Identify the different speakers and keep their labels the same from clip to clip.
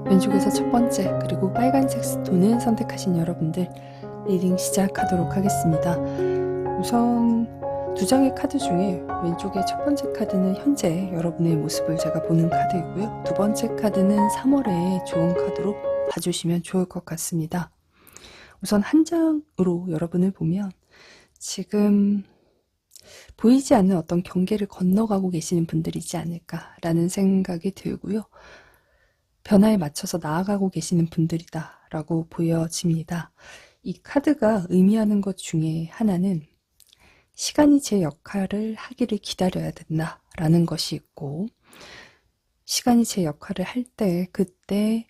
Speaker 1: 왼쪽에서 첫 번째 그리고 빨간색 스톤을 선택하신 여러분들 리딩 시작하도록 하겠습니다. 우선 두 장의 카드 중에 왼쪽의 첫 번째 카드는 현재 여러분의 모습을 제가 보는 카드이고요. 두 번째 카드는 3월에 좋은 카드로 봐주시면 좋을 것 같습니다. 우선 한 장으로 여러분을 보면 지금 보이지 않는 어떤 경계를 건너가고 계시는 분들이지 않을까라는 생각이 들고요. 변화에 맞춰서 나아가고 계시는 분들이다 라고 보여집니다. 이 카드가 의미하는 것 중에 하나는 시간이 제 역할을 하기를 기다려야 된다 라는 것이 있고, 시간이 제 역할을 할 때 그때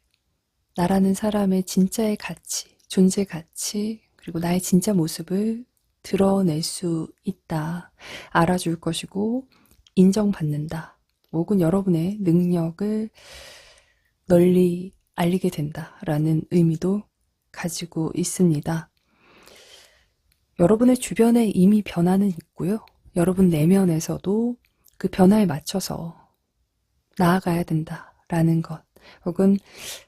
Speaker 1: 나라는 사람의 진짜의 가치, 존재 가치, 그리고 나의 진짜 모습을 드러낼 수 있다, 알아줄 것이고 인정받는다, 혹은 여러분의 능력을 널리 알리게 된다라는 의미도 가지고 있습니다. 여러분의 주변에 이미 변화는 있고요. 여러분 내면에서도 그 변화에 맞춰서 나아가야 된다라는 것, 혹은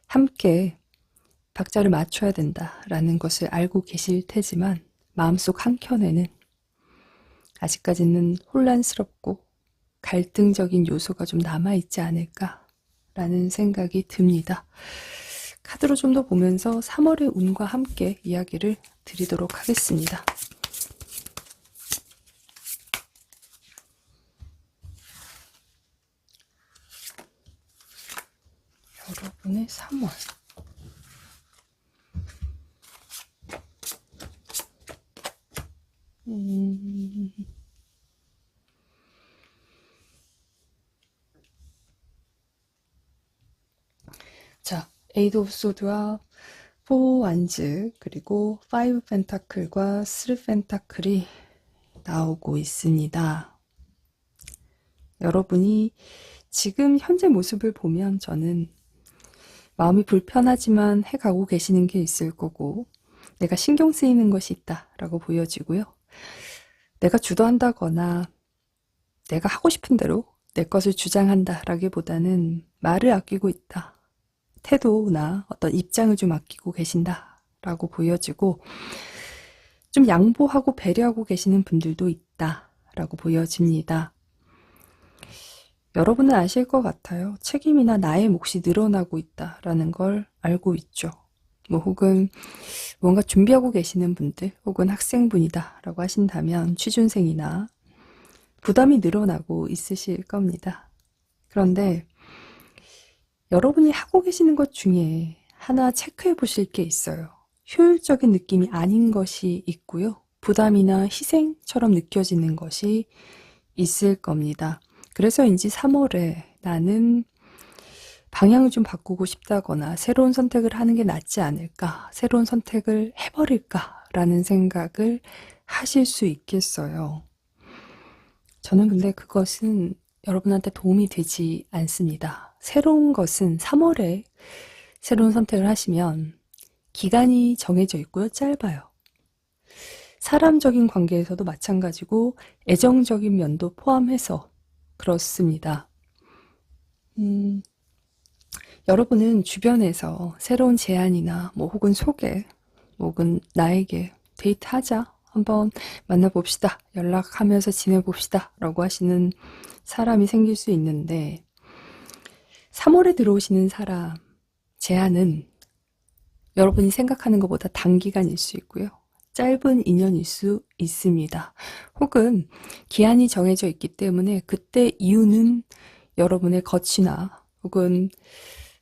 Speaker 1: 함께 박자를 맞춰야 된다라는 것을 알고 계실 테지만 마음속 한켠에는 아직까지는 혼란스럽고 갈등적인 요소가 좀 남아있지 않을까 라는 생각이 듭니다. 카드로 좀 더 보면서 3월의 운과 함께 이야기를 드리도록 하겠습니다. 여러분의 3월. 자, 에이드 오브 소드와 4 완즈, 그리고 5 펜타클과 3 펜타클이 나오고 있습니다. 여러분이 지금 현재 모습을 보면 저는 마음이 불편하지만 해가고 계시는 게 있을 거고, 내가 신경 쓰이는 것이 있다라고 보여지고요. 내가 주도한다거나 내가 하고 싶은 대로 내 것을 주장한다라기보다는 말을 아끼고 있다, 태도나 어떤 입장을 좀 아끼고 계신다라고 보여지고, 좀 양보하고 배려하고 계시는 분들도 있다라고 보여집니다. 여러분은 아실 것 같아요. 책임이나 나의 몫이 늘어나고 있다라는 걸 알고 있죠. 혹은 뭔가 준비하고 계시는 분들, 혹은 학생분이다 라고 하신다면 취준생이나 부담이 늘어나고 있으실 겁니다. 그런데 여러분이 하고 계시는 것 중에 하나 체크해 보실 게 있어요. 효율적인 느낌이 아닌 것이 있고요. 부담이나 희생처럼 느껴지는 것이 있을 겁니다. 그래서인지 3월에 나는 방향을 좀 바꾸고 싶다거나 새로운 선택을 하는 게 낫지 않을까, 새로운 선택을 해버릴까 라는 생각을 하실 수 있겠어요. 저는 근데 그것은 여러분한테 도움이 되지 않습니다. 새로운 것은 3월에 새로운 선택을 하시면 기간이 정해져 있고요. 짧아요. 사람적인 관계에서도 마찬가지고 애정적인 면도 포함해서 그렇습니다. 여러분은 주변에서 새로운 제안이나 뭐 혹은 소개, 혹은 나에게 데이트하자, 한번 만나봅시다, 연락하면서 지내봅시다 라고 하시는 사람이 생길 수 있는데 3월에 들어오시는 사람 제안은 여러분이 생각하는 것보다 단기간일 수 있고요. 짧은 인연일 수 있습니다. 혹은 기한이 정해져 있기 때문에 그때 이유는 여러분의 거취나 혹은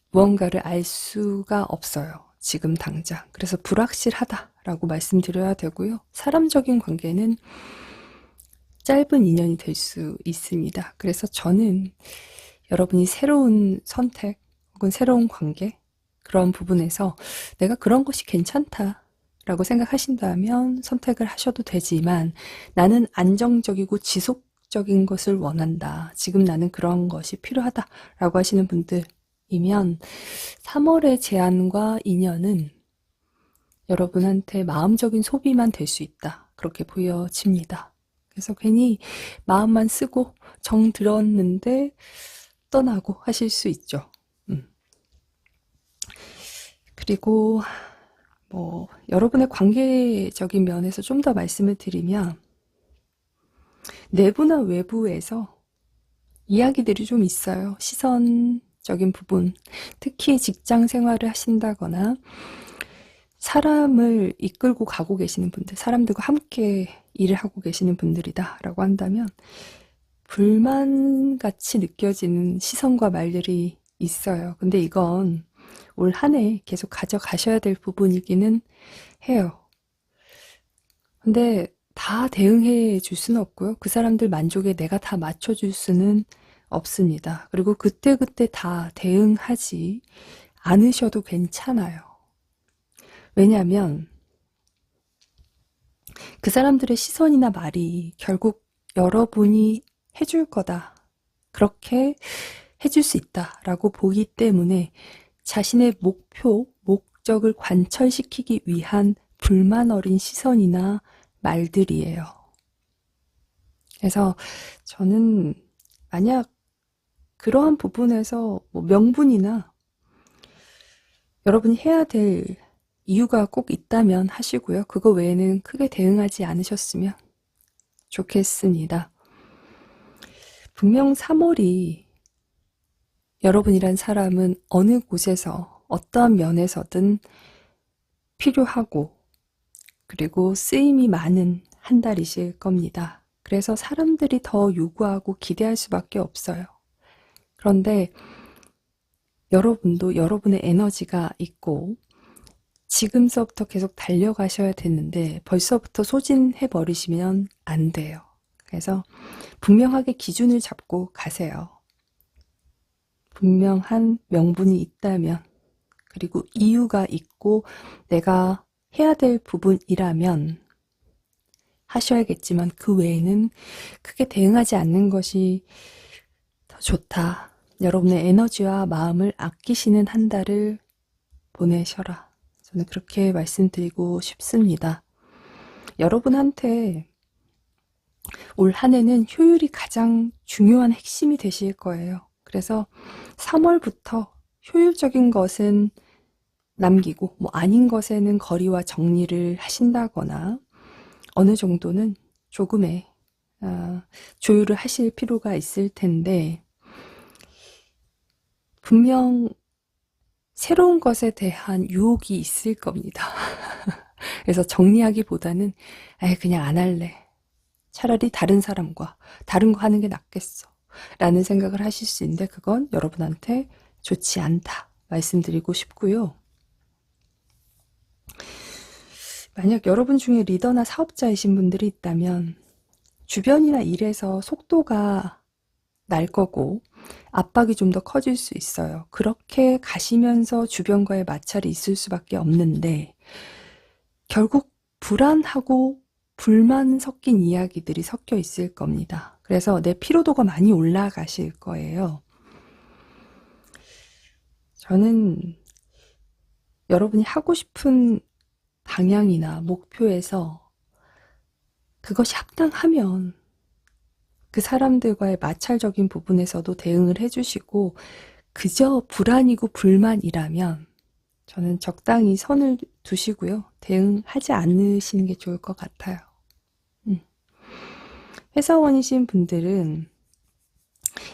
Speaker 1: 무언가를 알 수가 없어요. 지금 당장. 그래서 불확실하다라고 말씀드려야 되고요. 사람적인 관계는 짧은 인연이 될 수 있습니다. 그래서 저는 여러분이 새로운 선택 혹은 새로운 관계, 그런 부분에서 내가 그런 것이 괜찮다라고 생각하신다면 선택을 하셔도 되지만 나는 안정적이고 지속적인 것을 원한다, 지금 나는 그런 것이 필요하다라고 하시는 분들이면 3월의 제안과 인연은 여러분한테 마음적인 소비만 될 수 있다, 그렇게 보여집니다. 그래서 괜히 마음만 쓰고 정 들었는데 떠나고 하실 수 있죠. 그리고 뭐 여러분의 관계적인 면에서 좀 더 말씀을 드리면 내부나 외부에서 이야기들이 좀 있어요. 시선적인 부분, 특히 직장 생활을 하신다거나 사람을 이끌고 가고 계시는 분들, 사람들과 함께 일을 하고 계시는 분들이다 라고 한다면 불만같이 느껴지는 시선과 말들이 있어요. 근데 이건 올 한 해 계속 가져가셔야 될 부분이기는 해요. 근데 다 대응해 줄 수는 없고요. 그 사람들 만족에 내가 다 맞춰줄 수는 없습니다. 그리고 그때그때 다 대응하지 않으셔도 괜찮아요. 왜냐하면 그 사람들의 시선이나 말이 결국 여러분이 해줄 거다, 그렇게 해줄 수 있다라고 보기 때문에 자신의 목표, 목적을 관철시키기 위한 불만 어린 시선이나 말들이에요. 그래서 저는 만약 그러한 부분에서 뭐 명분이나 여러분이 해야 될 이유가 꼭 있다면 하시고요. 그거 외에는 크게 대응하지 않으셨으면 좋겠습니다. 분명 3월이 여러분이란 사람은 어느 곳에서 어떠한 면에서든 필요하고 그리고 쓰임이 많은 한 달이실 겁니다. 그래서 사람들이 더 요구하고 기대할 수밖에 없어요. 그런데 여러분도 여러분의 에너지가 있고 지금서부터 계속 달려가셔야 되는데 벌써부터 소진해 버리시면 안 돼요. 그래서 분명하게 기준을 잡고 가세요. 분명한 명분이 있다면, 그리고 이유가 있고 내가 해야 될 부분이라면 하셔야겠지만 그 외에는 크게 대응하지 않는 것이 더 좋다. 여러분의 에너지와 마음을 아끼시는 한 달을 보내셔라. 저는 그렇게 말씀드리고 싶습니다. 여러분한테 올 한 해는 효율이 가장 중요한 핵심이 되실 거예요. 그래서 3월부터 효율적인 것은 남기고 뭐 아닌 것에는 거리와 정리를 하신다거나 어느 정도는 조금의 조율을 하실 필요가 있을 텐데 분명 새로운 것에 대한 유혹이 있을 겁니다. 그래서 정리하기보다는 아예 그냥 안 할래, 차라리 다른 사람과 다른 거 하는 게 낫겠어 라는 생각을 하실 수 있는데 그건 여러분한테 좋지 않다 말씀드리고 싶고요. 만약 여러분 중에 리더나 사업자이신 분들이 있다면 주변이나 일에서 속도가 날 거고 압박이 좀 더 커질 수 있어요. 그렇게 가시면서 주변과의 마찰이 있을 수밖에 없는데 결국 불안하고 불만 섞인 이야기들이 섞여 있을 겁니다. 그래서 내 피로도가 많이 올라가실 거예요. 저는 여러분이 하고 싶은 방향이나 목표에서 그것이 합당하면 그 사람들과의 마찰적인 부분에서도 대응을 해주시고 그저 불안이고 불만이라면 저는 적당히 선을 두시고요. 대응하지 않으시는 게 좋을 것 같아요. 회사원이신 분들은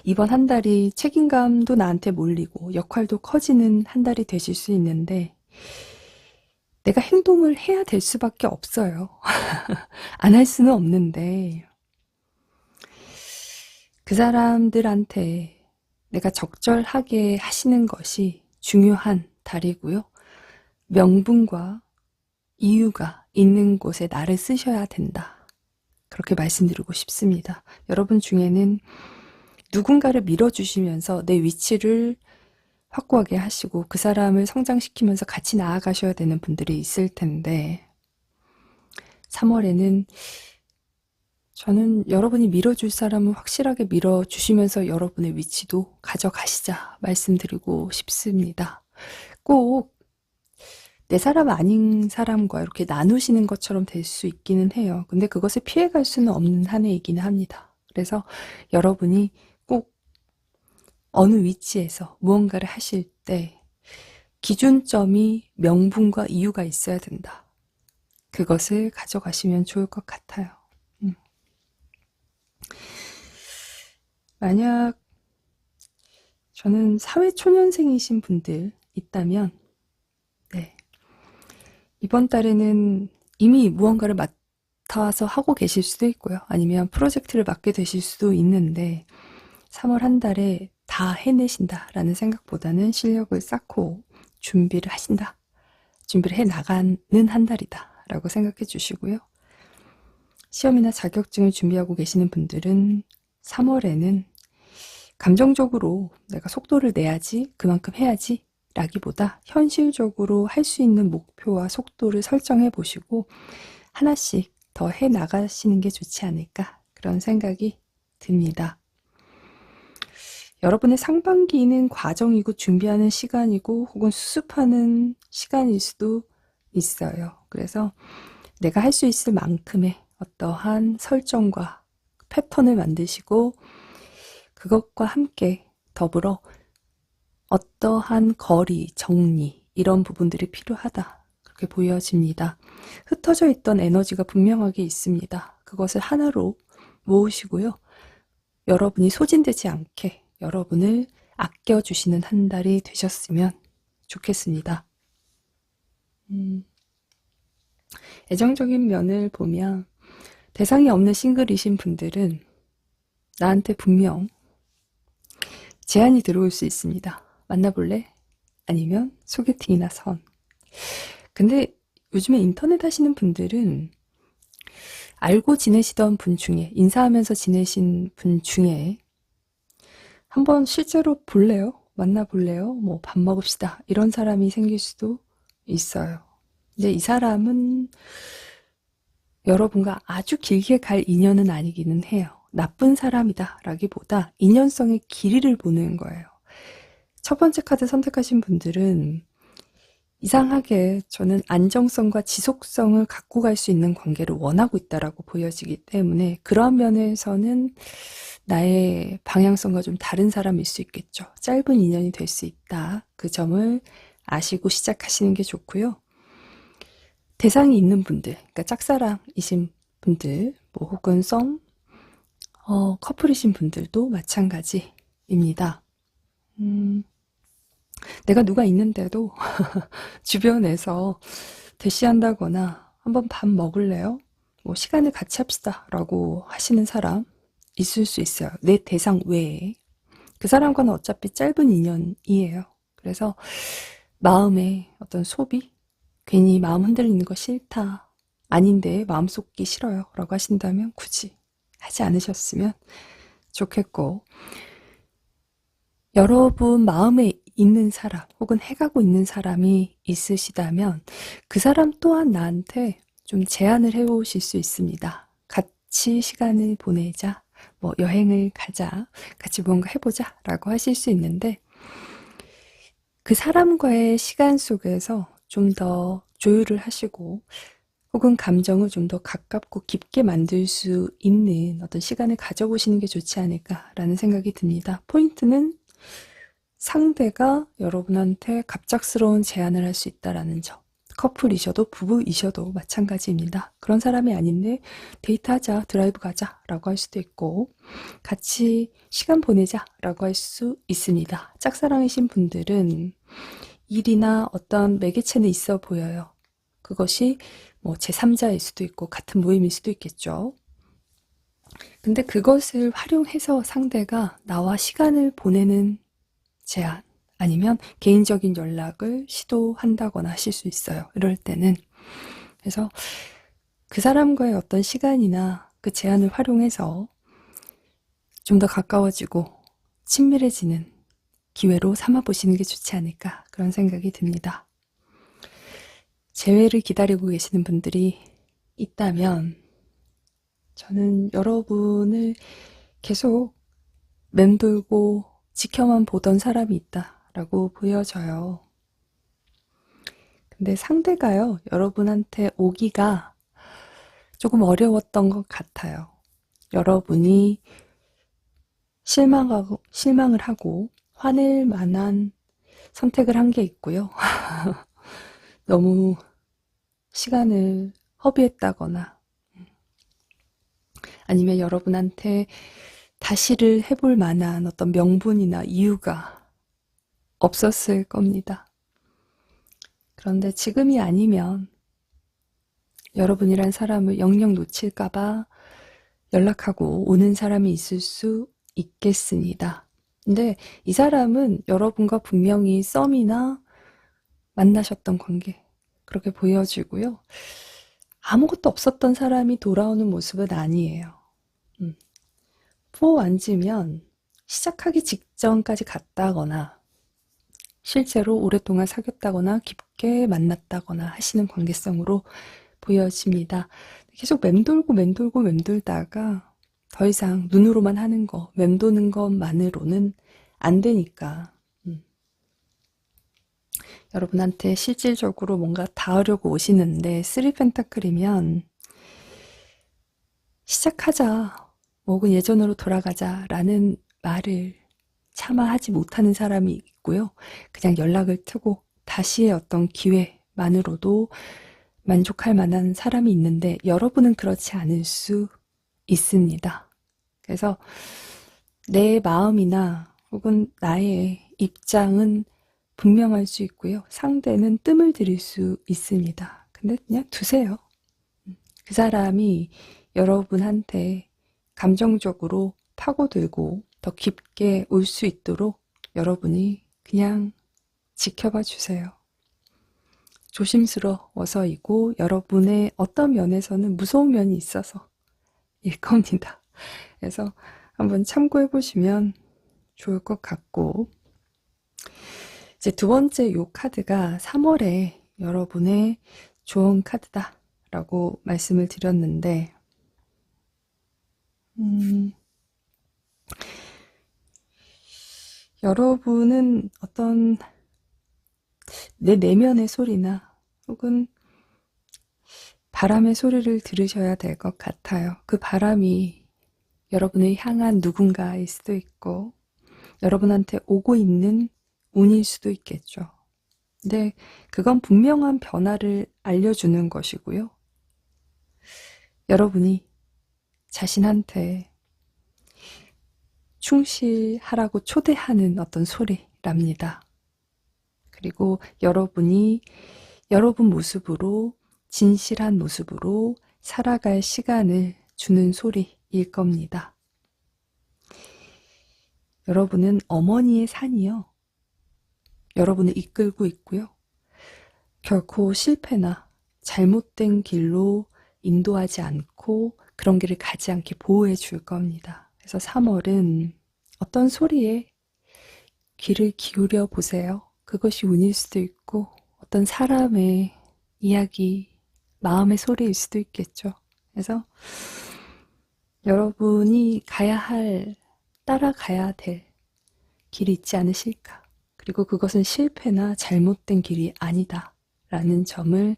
Speaker 1: 이번 한 달이 책임감도 나한테 몰리고 역할도 커지는 한 달이 되실 수 있는데 내가 행동을 해야 될 수밖에 없어요. 안 할 수는 없는데 그 사람들한테 내가 적절하게 하시는 것이 중요한 달이고요. 명분과 이유가 있는 곳에 나를 쓰셔야 된다. 그렇게 말씀드리고 싶습니다. 여러분 중에는 누군가를 밀어주시면서 내 위치를 확고하게 하시고 그 사람을 성장시키면서 같이 나아가셔야 되는 분들이 있을 텐데 3월에는 저는 여러분이 밀어줄 사람은 확실하게 밀어주시면서 여러분의 위치도 가져가시자 말씀드리고 싶습니다. 꼭 내 사람 아닌 사람과 이렇게 나누시는 것처럼 될 수 있기는 해요. 근데 그것을 피해갈 수는 없는 한 해이기는 합니다. 그래서 여러분이 꼭 어느 위치에서 무언가를 하실 때 기준점이 명분과 이유가 있어야 된다. 그것을 가져가시면 좋을 것 같아요. 만약 저는 사회초년생이신 분들 있다면 네, 이번 달에는 이미 무언가를 맡아서 하고 계실 수도 있고요. 아니면 프로젝트를 맡게 되실 수도 있는데 3월 한 달에 다 해내신다라는 생각보다는 실력을 쌓고 준비를 하신다. 준비를 해나가는 한 달이다 라고 생각해 주시고요. 시험이나 자격증을 준비하고 계시는 분들은 3월에는 감정적으로 내가 속도를 내야지, 그만큼 해야지 라기보다 현실적으로 할 수 있는 목표와 속도를 설정해 보시고 하나씩 더 해 나가시는 게 좋지 않을까 그런 생각이 듭니다. 여러분의 상반기는 과정이고 준비하는 시간이고 혹은 수습하는 시간일 수도 있어요. 그래서 내가 할 수 있을 만큼의 어떠한 설정과 패턴을 만드시고 그것과 함께 더불어 어떠한 거리, 정리 이런 부분들이 필요하다. 그렇게 보여집니다. 흩어져 있던 에너지가 분명하게 있습니다. 그것을 하나로 모으시고요. 여러분이 소진되지 않게 여러분을 아껴주시는 한 달이 되셨으면 좋겠습니다. 애정적인 면을 보면 대상이 없는 싱글이신 분들은 나한테 분명 제안이 들어올 수 있습니다. 만나볼래? 아니면 소개팅이나 선. 근데 요즘에 인터넷 하시는 분들은 알고 지내시던 분 중에 인사하면서 지내신 분 중에 한번 실제로 볼래요? 만나볼래요? 뭐 밥 먹읍시다. 이런 사람이 생길 수도 있어요. 근데 이 사람은 여러분과 아주 길게 갈 인연은 아니기는 해요. 나쁜 사람이다 라기보다 인연성의 길이를 보는 거예요. 첫 번째 카드 선택하신 분들은 이상하게 저는 안정성과 지속성을 갖고 갈 수 있는 관계를 원하고 있다라고 보여지기 때문에 그러한 면에서는 나의 방향성과 좀 다른 사람일 수 있겠죠. 짧은 인연이 될 수 있다. 그 점을 아시고 시작하시는 게 좋고요. 대상이 있는 분들, 그러니까 짝사랑이신 분들, 뭐 혹은 커플이신 분들도 마찬가지입니다. 내가 누가 있는데도 주변에서 대시한다거나 한번 밥 먹을래요? 뭐 시간을 같이 합시다 라고 하시는 사람 있을 수 있어요. 내 대상 외에. 그 사람과는 어차피 짧은 인연이에요. 그래서 마음의 어떤 소비, 괜히 마음 흔들리는 거 싫다, 아닌데 마음 쏟기 싫어요 라고 하신다면 굳이 하지 않으셨으면 좋겠고, 여러분 마음에 있는 사람 혹은 해가고 있는 사람이 있으시다면 그 사람 또한 나한테 좀 제안을 해보실 수 있습니다. 같이 시간을 보내자, 뭐 여행을 가자, 같이 뭔가 해보자 라고 하실 수 있는데, 그 사람과의 시간 속에서 좀 더 조율을 하시고 혹은 감정을 좀 더 가깝고 깊게 만들 수 있는 어떤 시간을 가져보시는 게 좋지 않을까라는 생각이 듭니다. 포인트는 상대가 여러분한테 갑작스러운 제안을 할 수 있다라는 점. 커플이셔도 부부이셔도 마찬가지입니다. 그런 사람이 아닌데 데이트하자, 드라이브 가자 라고 할 수도 있고, 같이 시간 보내자 라고 할 수 있습니다. 짝사랑이신 분들은 일이나 어떤 매개체는 있어 보여요. 그것이 뭐 제3자일 수도 있고 같은 모임일 수도 있겠죠. 근데 그것을 활용해서 상대가 나와 시간을 보내는 제안, 아니면 개인적인 연락을 시도한다거나 하실 수 있어요. 이럴 때는. 그래서 그 사람과의 어떤 시간이나 그 제안을 활용해서 좀 더 가까워지고 친밀해지는 기회로 삼아보시는 게 좋지 않을까, 그런 생각이 듭니다. 재회를 기다리고 계시는 분들이 있다면 저는 여러분을 계속 맴돌고 지켜만 보던 사람이 있다라고 보여져요. 근데 상대가요, 여러분한테 오기가 조금 어려웠던 것 같아요. 여러분이 실망을 하고 화낼 만한 선택을 한 게 있고요. 너무 시간을 허비했다거나, 아니면 여러분한테 다시를 해볼 만한 어떤 명분이나 이유가 없었을 겁니다. 그런데 지금이 아니면 여러분이란 사람을 영영 놓칠까봐 연락하고 오는 사람이 있을 수 있겠습니다. 근데 이 사람은 여러분과 분명히 썸이나 만나셨던 관계, 그렇게 보여지고요. 아무것도 없었던 사람이 돌아오는 모습은 아니에요. 포 앉으면 시작하기 직전까지 갔다거나 실제로 오랫동안 사귀었다거나 깊게 만났다거나 하시는 관계성으로 보여집니다. 계속 맴돌다가 더 이상 눈으로만 하는 거, 맴도는 것만으로는 안 되니까 여러분한테 실질적으로 뭔가 닿으려고 오시는데, 3펜타클이면 시작하자, 혹은 예전으로 돌아가자 라는 말을 차마 하지 못하는 사람이 있고요. 그냥 연락을 트고 다시의 어떤 기회만으로도 만족할 만한 사람이 있는데, 여러분은 그렇지 않을 수 있습니다. 그래서 내 마음이나 혹은 나의 입장은 분명할 수 있고요. 상대는 뜸을 들일 수 있습니다. 근데 그냥 두세요. 그 사람이 여러분한테 감정적으로 파고들고 더 깊게 올 수 있도록 여러분이 그냥 지켜봐 주세요. 조심스러워서이고 여러분의 어떤 면에서는 무서운 면이 있어서 일 겁니다. 그래서 한번 참고해 보시면 좋을 것 같고, 이제 두 번째 요 카드가 3월에 여러분의 좋은 카드다 라고 말씀을 드렸는데, 여러분은 어떤 내 내면의 소리나 혹은 바람의 소리를 들으셔야 될 것 같아요. 그 바람이 여러분을 향한 누군가일 수도 있고 여러분한테 오고 있는 운일 수도 있겠죠. 근데 그건 분명한 변화를 알려주는 것이고요. 여러분이 자신한테 충실하라고 초대하는 어떤 소리랍니다. 그리고 여러분이 여러분 모습으로, 진실한 모습으로 살아갈 시간을 주는 소리일 겁니다. 여러분은 어머니의 산이요. 여러분을 이끌고 있고요. 결코 실패나 잘못된 길로 인도하지 않고 그런 길을 가지 않게 보호해 줄 겁니다. 그래서 3월은 어떤 소리에 귀를 기울여 보세요. 그것이 운일 수도 있고 어떤 사람의 이야기, 마음의 소리일 수도 있겠죠. 그래서 여러분이 따라가야 될 길이 있지 않으실까. 그리고 그것은 실패나 잘못된 길이 아니다 라는 점을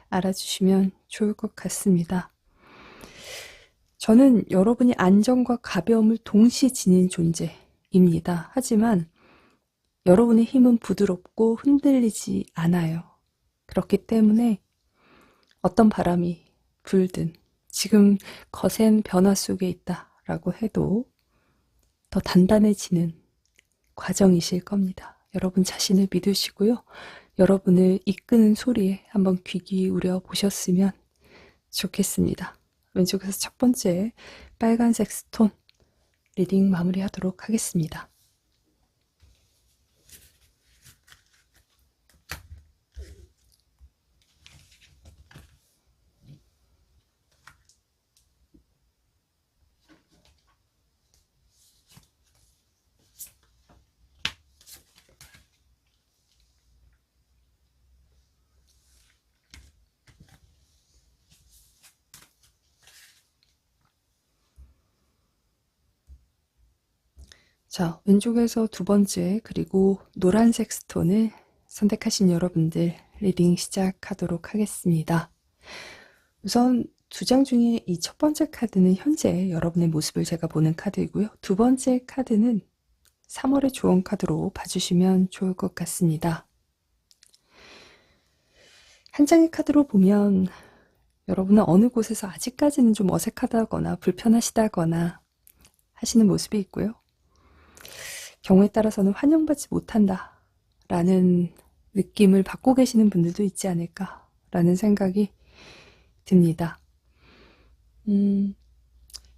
Speaker 1: 알아주시면 좋을 것 같습니다. 저는 여러분이 안정과 가벼움을 동시에 지닌 존재입니다. 하지만 여러분의 힘은 부드럽고 흔들리지 않아요. 그렇기 때문에 어떤 바람이 불든 지금 거센 변화 속에 있다라고 해도 더 단단해지는 과정이실 겁니다. 여러분 자신을 믿으시고요. 여러분을 이끄는 소리에 한번 귀 기울여 보셨으면 좋겠습니다. 왼쪽에서 첫 번째 빨간색 스톤 리딩 마무리하도록 하겠습니다. 자, 왼쪽에서 두 번째 그리고 노란색 스톤을 선택하신 여러분들 리딩 시작하도록 하겠습니다. 우선 두 장 중에 이 첫 번째 카드는 현재 여러분의 모습을 제가 보는 카드이고요. 두 번째 카드는 3월의 조언 카드로 봐주시면 좋을 것 같습니다. 한 장의 카드로 보면 여러분은 어느 곳에서 아직까지는 좀 어색하다거나 불편하시다거나 하시는 모습이 있고요. 경우에 따라서는 환영받지 못한다 라는 느낌을 받고 계시는 분들도 있지 않을까 라는 생각이 듭니다.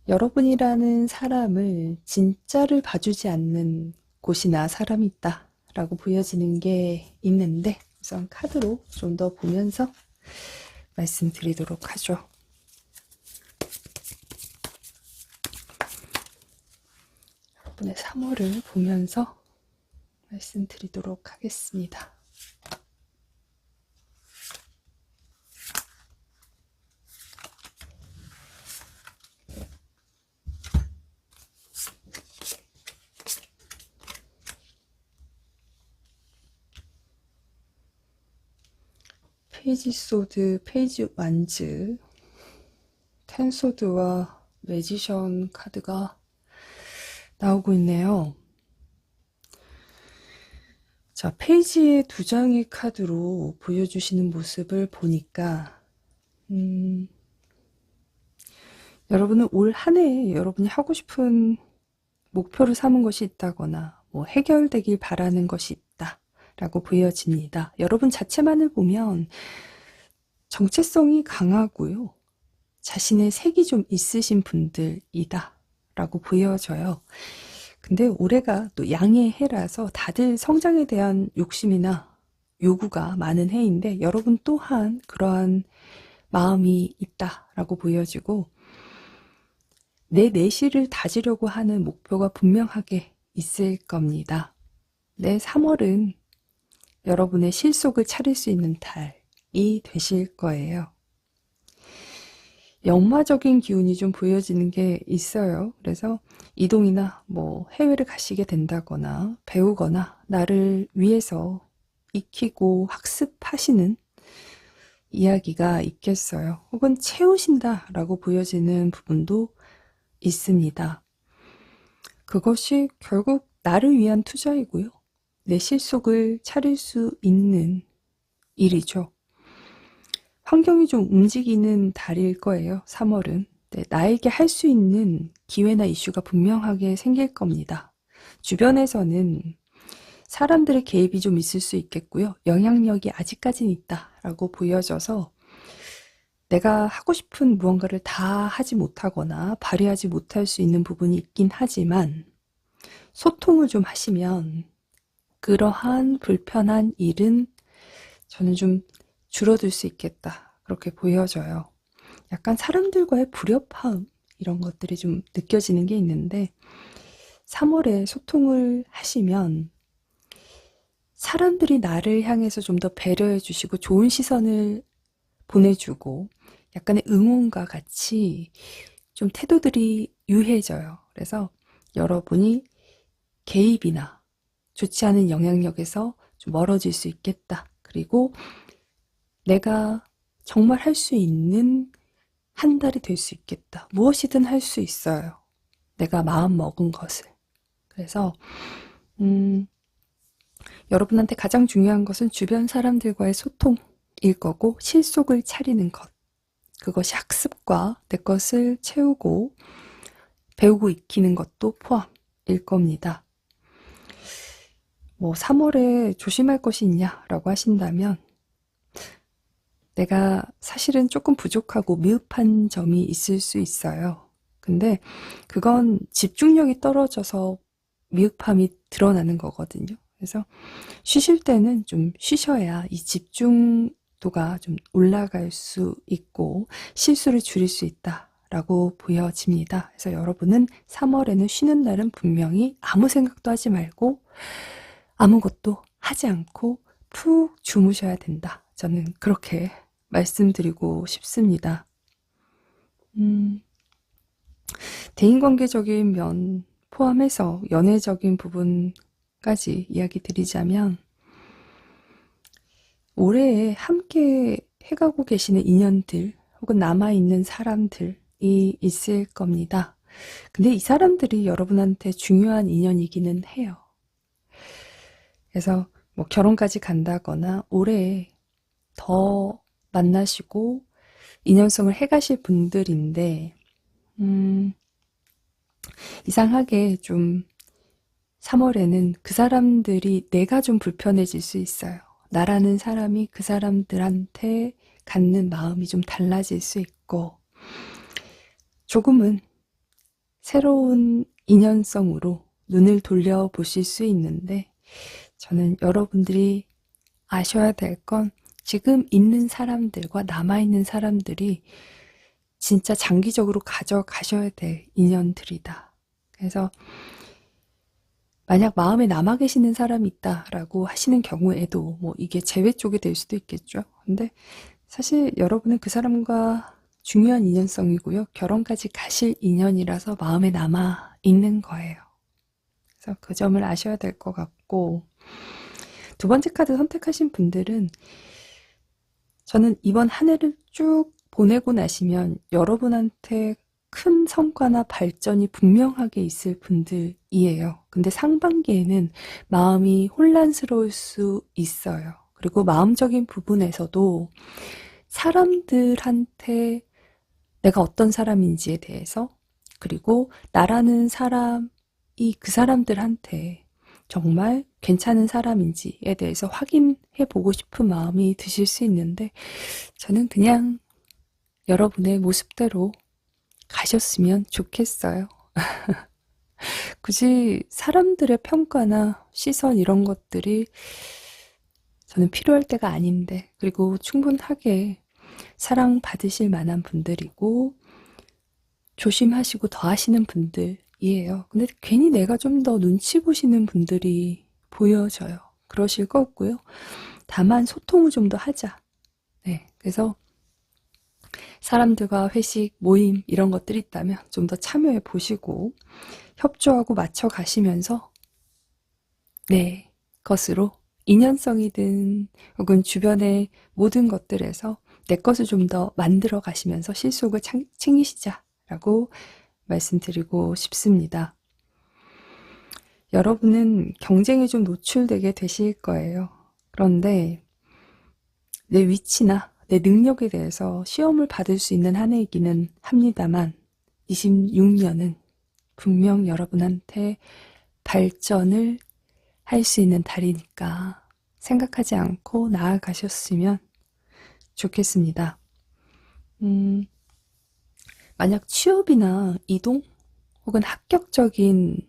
Speaker 1: 여러분이라는 사람을 진짜를 봐주지 않는 곳이나 사람이 있다 라고 보여지는 게 있는데 우선 카드로 좀 더 보면서 말씀드리도록 하죠. 여러분의 3월을 보면서 말씀드리도록 하겠습니다. 페이지 소드, 페이지 완즈, 텐소드와 매지션 카드가 나오고 있네요. 자, 페이지의 두 장의 카드로 보여주시는 모습을 보니까 여러분은 올 한 해에 여러분이 하고 싶은 목표를 삼은 것이 있다거나 뭐 해결되길 바라는 것이 있다 라고 보여집니다. 여러분 자체만을 보면 정체성이 강하고요. 자신의 색이 좀 있으신 분들이다 라고 보여져요. 근데 올해가 또 양의 해라서 다들 성장에 대한 욕심이나 요구가 많은 해인데 여러분 또한 그러한 마음이 있다라고 보여지고 내 내실을 다지려고 하는 목표가 분명하게 있을 겁니다. 내 3월은 여러분의 실속을 차릴 수 있는 달이 되실 거예요. 역마적인 기운이 좀 보여지는 게 있어요. 그래서 이동이나 뭐 해외를 가시게 된다거나 배우거나 나를 위해서 익히고 학습하시는 이야기가 있겠어요. 혹은 채우신다라고 보여지는 부분도 있습니다. 그것이 결국 나를 위한 투자이고요. 내 실속을 차릴 수 있는 일이죠. 환경이 좀 움직이는 달일 거예요. 3월은. 네, 나에게 할 수 있는 기회나 이슈가 분명하게 생길 겁니다. 주변에서는 사람들의 개입이 좀 있을 수 있겠고요. 영향력이 아직까지는 있다라고 보여져서 내가 하고 싶은 무언가를 다 하지 못하거나 발휘하지 못할 수 있는 부분이 있긴 하지만 소통을 좀 하시면 그러한 불편한 일은 저는 좀 줄어들 수 있겠다. 그렇게 보여져요. 약간 사람들과의 불협화음 이런 것들이 좀 느껴지는 게 있는데 3월에 소통을 하시면 사람들이 나를 향해서 좀 더 배려해 주시고 좋은 시선을 보내주고 약간의 응원과 같이 좀 태도들이 유해져요. 그래서 여러분이 개입이나 좋지 않은 영향력에서 좀 멀어질 수 있겠다. 그리고 내가 정말 할 수 있는 한 달이 될 수 있겠다. 무엇이든 할 수 있어요. 내가 마음 먹은 것을. 그래서 여러분한테 가장 중요한 것은 주변 사람들과의 소통일 거고 실속을 차리는 것. 그것이 학습과 내 것을 채우고 배우고 익히는 것도 포함일 겁니다. 뭐 3월에 조심할 것이 있냐라고 하신다면 내가 사실은 조금 부족하고 미흡한 점이 있을 수 있어요. 근데 그건 집중력이 떨어져서 미흡함이 드러나는 거거든요. 그래서 쉬실 때는 좀 쉬셔야 이 집중도가 좀 올라갈 수 있고 실수를 줄일 수 있다라고 보여집니다. 그래서 여러분은 3월에는 쉬는 날은 분명히 아무 생각도 하지 말고 아무것도 하지 않고 푹 주무셔야 된다. 저는 그렇게 말씀드리고 싶습니다. 대인관계적인 면 포함해서 연애적인 부분까지 이야기 드리자면 올해에 함께 해가고 계시는 인연들 혹은 남아있는 사람들이 있을 겁니다. 근데 이 사람들이 여러분한테 중요한 인연이기는 해요. 그래서 뭐 결혼까지 간다거나 올해 더 만나시고 인연성을 해가실 분들인데 이상하게 좀 3월에는 그 사람들이 내가 좀 불편해질 수 있어요. 나라는 사람이 그 사람들한테 갖는 마음이 좀 달라질 수 있고 조금은 새로운 인연성으로 눈을 돌려보실 수 있는데 저는 여러분들이 아셔야 될 건 지금 있는 사람들과 남아있는 사람들이 진짜 장기적으로 가져가셔야 될 인연들이다. 그래서 만약 마음에 남아 계시는 사람이 있다라고 하시는 경우에도 뭐 이게 재회 쪽이 될 수도 있겠죠. 근데 사실 여러분은 그 사람과 중요한 인연성이고요. 결혼까지 가실 인연이라서 마음에 남아 있는 거예요. 그래서 그 점을 아셔야 될 것 같고 두 번째 카드 선택하신 분들은 저는 이번 한 해를 쭉 보내고 나시면 여러분한테 큰 성과나 발전이 분명하게 있을 분들이에요. 근데 상반기에는 마음이 혼란스러울 수 있어요. 그리고 마음적인 부분에서도 사람들한테 내가 어떤 사람인지에 대해서 그리고 나라는 사람이 그 사람들한테 정말 괜찮은 사람인지에 대해서 확인해 보고 싶은 마음이 드실 수 있는데 저는 그냥 여러분의 모습대로 가셨으면 좋겠어요. 굳이 사람들의 평가나 시선 이런 것들이 저는 필요할 때가 아닌데 그리고 충분하게 사랑받으실 만한 분들이고 조심하시고 더 하시는 분들이에요. 근데 괜히 내가 좀 더 눈치 보시는 분들이 보여져요. 그러실 거 없고요. 다만 소통을 좀 더 하자. 네, 그래서 사람들과 회식, 모임 이런 것들이 있다면 좀 더 참여해 보시고 협조하고 맞춰 가시면서 내 것으로 인연성이든 혹은 주변의 모든 것들에서 내 것을 좀 더 만들어 가시면서 실속을 챙기시자라고 말씀드리고 싶습니다. 여러분은 경쟁에 좀 노출되게 되실 거예요. 그런데 내 위치나 내 능력에 대해서 시험을 받을 수 있는 한 해이기는 합니다만 26년은 분명 여러분한테 발전을 할 수 있는 달이니까 생각하지 않고 나아가셨으면 좋겠습니다. 만약 취업이나 이동 혹은 합격적인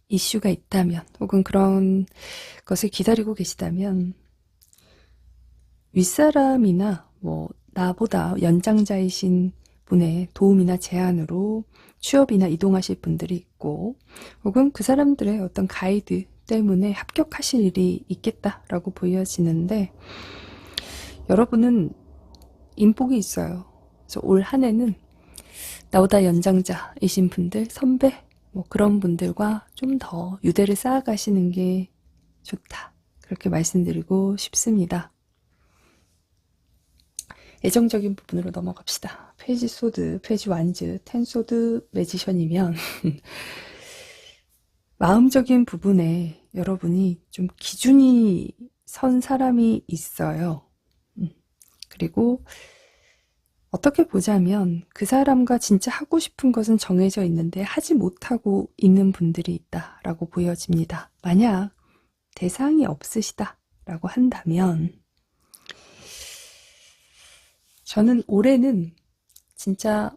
Speaker 1: 이슈가 있다면 혹은 그런 것을 기다리고 계시다면 윗사람이나 뭐 나보다 연장자이신 분의 도움이나 제안으로 취업이나 이동하실 분들이 있고 혹은 그 사람들의 어떤 가이드 때문에 합격하실 일이 있겠다라고 보여지는데 여러분은 인복이 있어요. 그래서 올 한 해는 나보다 연장자이신 분들, 선배 뭐 그런 분들과 좀 더 유대를 쌓아가시는 게 좋다. 그렇게 말씀드리고 싶습니다. 애정적인 부분으로 넘어갑시다. 페이지 소드, 페이지 완즈, 텐 소드 매지션이면 마음적인 부분에 여러분이 좀 기준이 선 사람이 있어요. 그리고 어떻게 보자면 그 사람과 진짜 하고 싶은 것은 정해져 있는데 하지 못하고 있는 분들이 있다라고 보여집니다. 만약 대상이 없으시다라고 한다면 저는 올해는 진짜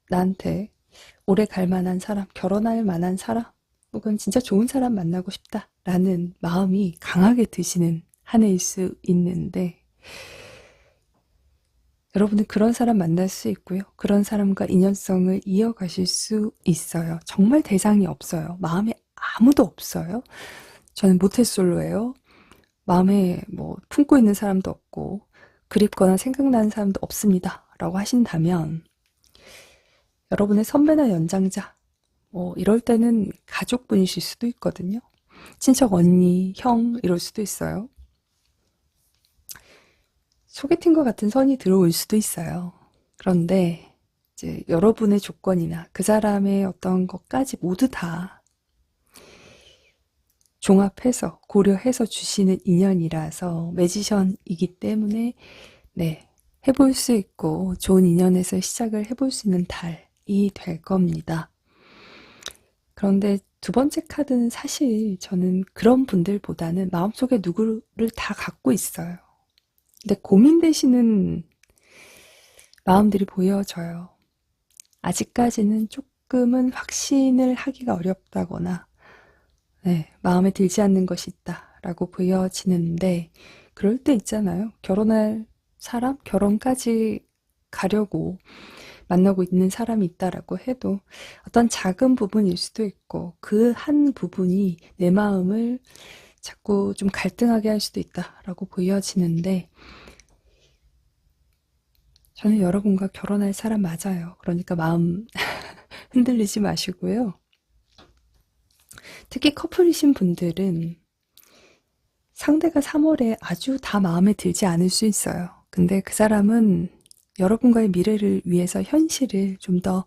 Speaker 1: 나한테 오래 갈 만한 사람, 결혼할 만한 사람, 혹은 진짜 좋은 사람 만나고 싶다라는 마음이 강하게 드시는 한 해일 수 있는데 여러분은 그런 사람 만날 수 있고요. 그런 사람과 인연성을 이어가실 수 있어요. 정말 대상이 없어요. 마음에 아무도 없어요. 저는 모태솔로예요. 마음에 뭐 품고 있는 사람도 없고 그립거나 생각나는 사람도 없습니다. 라고 하신다면 여러분의 선배나 연장자 뭐 이럴 때는 가족분이실 수도 있거든요. 친척 언니, 형 이럴 수도 있어요. 소개팅과 같은 선이 들어올 수도 있어요. 그런데 이제 여러분의 조건이나 그 사람의 어떤 것까지 모두 다 종합해서 고려해서 주시는 인연이라서 매지션이기 때문에 네, 해볼 수 있고 좋은 인연에서 시작을 해볼 수 있는 달이 될 겁니다. 그런데 두 번째 카드는 사실 저는 그런 분들보다는 마음속에 누구를 다 갖고 있어요. 근데 고민되시는 마음들이 보여져요. 아직까지는 조금은 확신을 하기가 어렵다거나 네, 마음에 들지 않는 것이 있다라고 보여지는데 그럴 때 있잖아요. 결혼할 사람? 결혼까지 가려고 만나고 있는 사람이 있다라고 해도 어떤 작은 부분일 수도 있고 그 한 부분이 내 마음을 자꾸 좀 갈등하게 할 수도 있다라고 보여지는데 저는 여러분과 결혼할 사람 맞아요. 그러니까 마음 흔들리지 마시고요. 특히 커플이신 분들은 상대가 3월에 아주 다 마음에 들지 않을 수 있어요. 근데 그 사람은 여러분과의 미래를 위해서 현실을 좀 더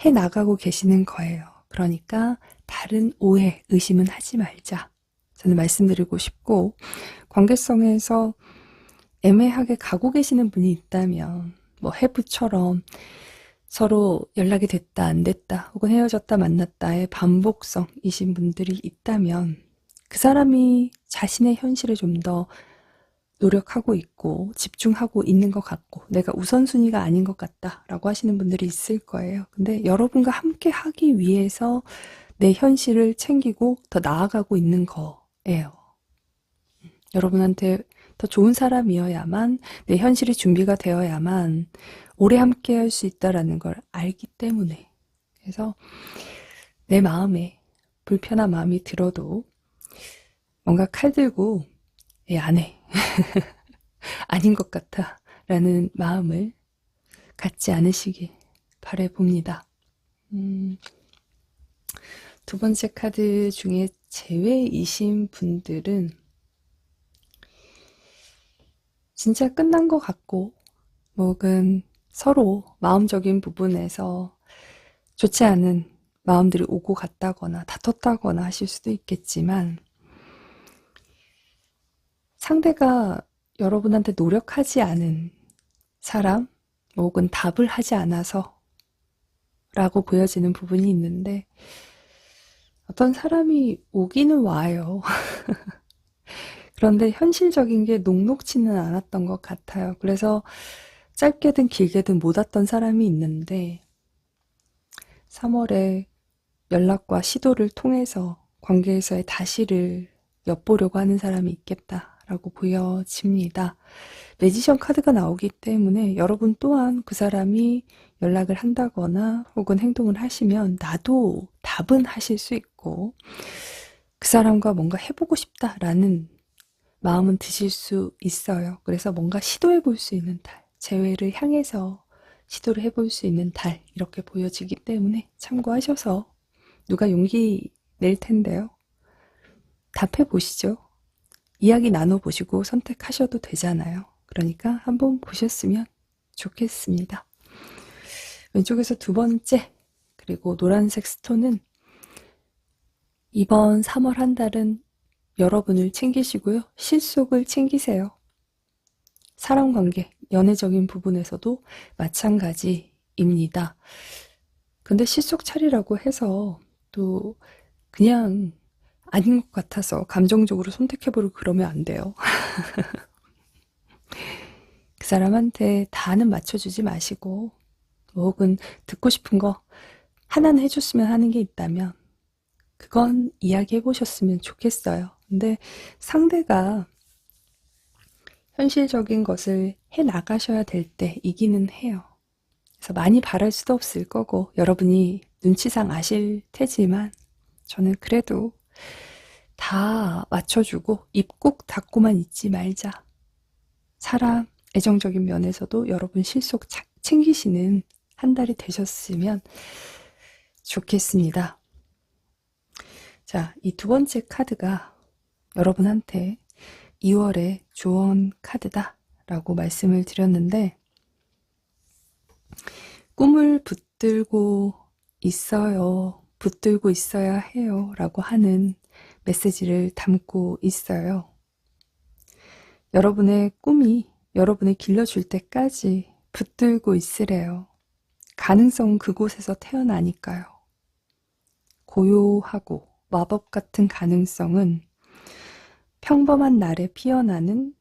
Speaker 1: 해나가고 계시는 거예요. 그러니까 다른 오해, 의심은 하지 말자. 저는 말씀드리고 싶고 관계성에서 애매하게 가고 계시는 분이 있다면 뭐 해부처럼 서로 연락이 됐다 안 됐다 혹은 헤어졌다 만났다의 반복성이신 분들이 있다면 그 사람이 자신의 현실에 좀 더 노력하고 있고 집중하고 있는 것 같고 내가 우선순위가 아닌 것 같다라고 하시는 분들이 있을 거예요. 근데 여러분과 함께 하기 위해서 내 현실을 챙기고 더 나아가고 있는 거예요. 여러분한테 더 좋은 사람이어야만 내 현실이 준비가 되어야만 오래 함께 할 수 있다라는 걸 알기 때문에 그래서 내 마음에 불편한 마음이 들어도 뭔가 칼 들고 안 해. 아닌 것 같아 라는 마음을 갖지 않으시길 바라봅니다. 두 번째 카드 중에 제외이신 분들은 진짜 끝난 것 같고 혹은 서로 마음적인 부분에서 좋지 않은 마음들이 오고 갔다거나 다퉜다거나 하실 수도 있겠지만 상대가 여러분한테 노력하지 않은 사람 혹은 답을 하지 않아서 라고 보여지는 부분이 있는데 어떤 사람이 오기는 와요. 그런데 현실적인 게 녹록지는 않았던 것 같아요. 그래서 짧게든 길게든 못 왔던 사람이 있는데 3월에 연락과 시도를 통해서 관계에서의 다시를 엿보려고 하는 사람이 있겠다라고 보여집니다. 매지션 카드가 나오기 때문에 여러분 또한 그 사람이 연락을 한다거나 혹은 행동을 하시면 나도 답은 하실 수 있고 그 사람과 뭔가 해보고 싶다라는 마음은 드실 수 있어요. 그래서 뭔가 시도해 볼 수 있는 달, 재회를 향해서 시도를 해볼 수 있는 달 이렇게 보여지기 때문에 참고하셔서 누가 용기 낼 텐데요. 답해 보시죠. 이야기 나눠보시고 선택하셔도 되잖아요. 그러니까 한번 보셨으면 좋겠습니다. 왼쪽에서 두 번째, 그리고 노란색 스톤은 이번 3월 한 달은 여러분을 챙기시고요. 실속을 챙기세요. 사랑관계, 연애적인 부분에서도 마찬가지입니다. 근데 실속 차리라고 해서 또 그냥 아닌 것 같아서 감정적으로 선택해버리고 그러면 안 돼요. 그 사람한테 다는 맞춰주지 마시고 혹은 듣고 싶은 거 하나는 해줬으면 하는 게 있다면 그건 이야기해 보셨으면 좋겠어요. 근데 상대가 현실적인 것을 해 나가셔야 될 때 이기는 해요. 그래서 많이 바랄 수도 없을 거고 여러분이 눈치상 아실 테지만 저는 그래도 다 맞춰주고 입 꼭 닫고만 있지 말자. 사람 애정적인 면에서도 여러분 실속 챙기시는 한 달이 되셨으면 좋겠습니다. 자, 이 두 번째 카드가 여러분한테 2월의 조언 카드다 라고 말씀을 드렸는데 꿈을 붙들고 있어요. 붙들고 있어야 해요. 라고 하는 메시지를 담고 있어요. 여러분의 꿈이 여러분을 길러줄 때까지 붙들고 있으래요. 가능성은 그곳에서 태어나니까요. 고요하고 마법 같은 가능성은 평범한 날에 피어나는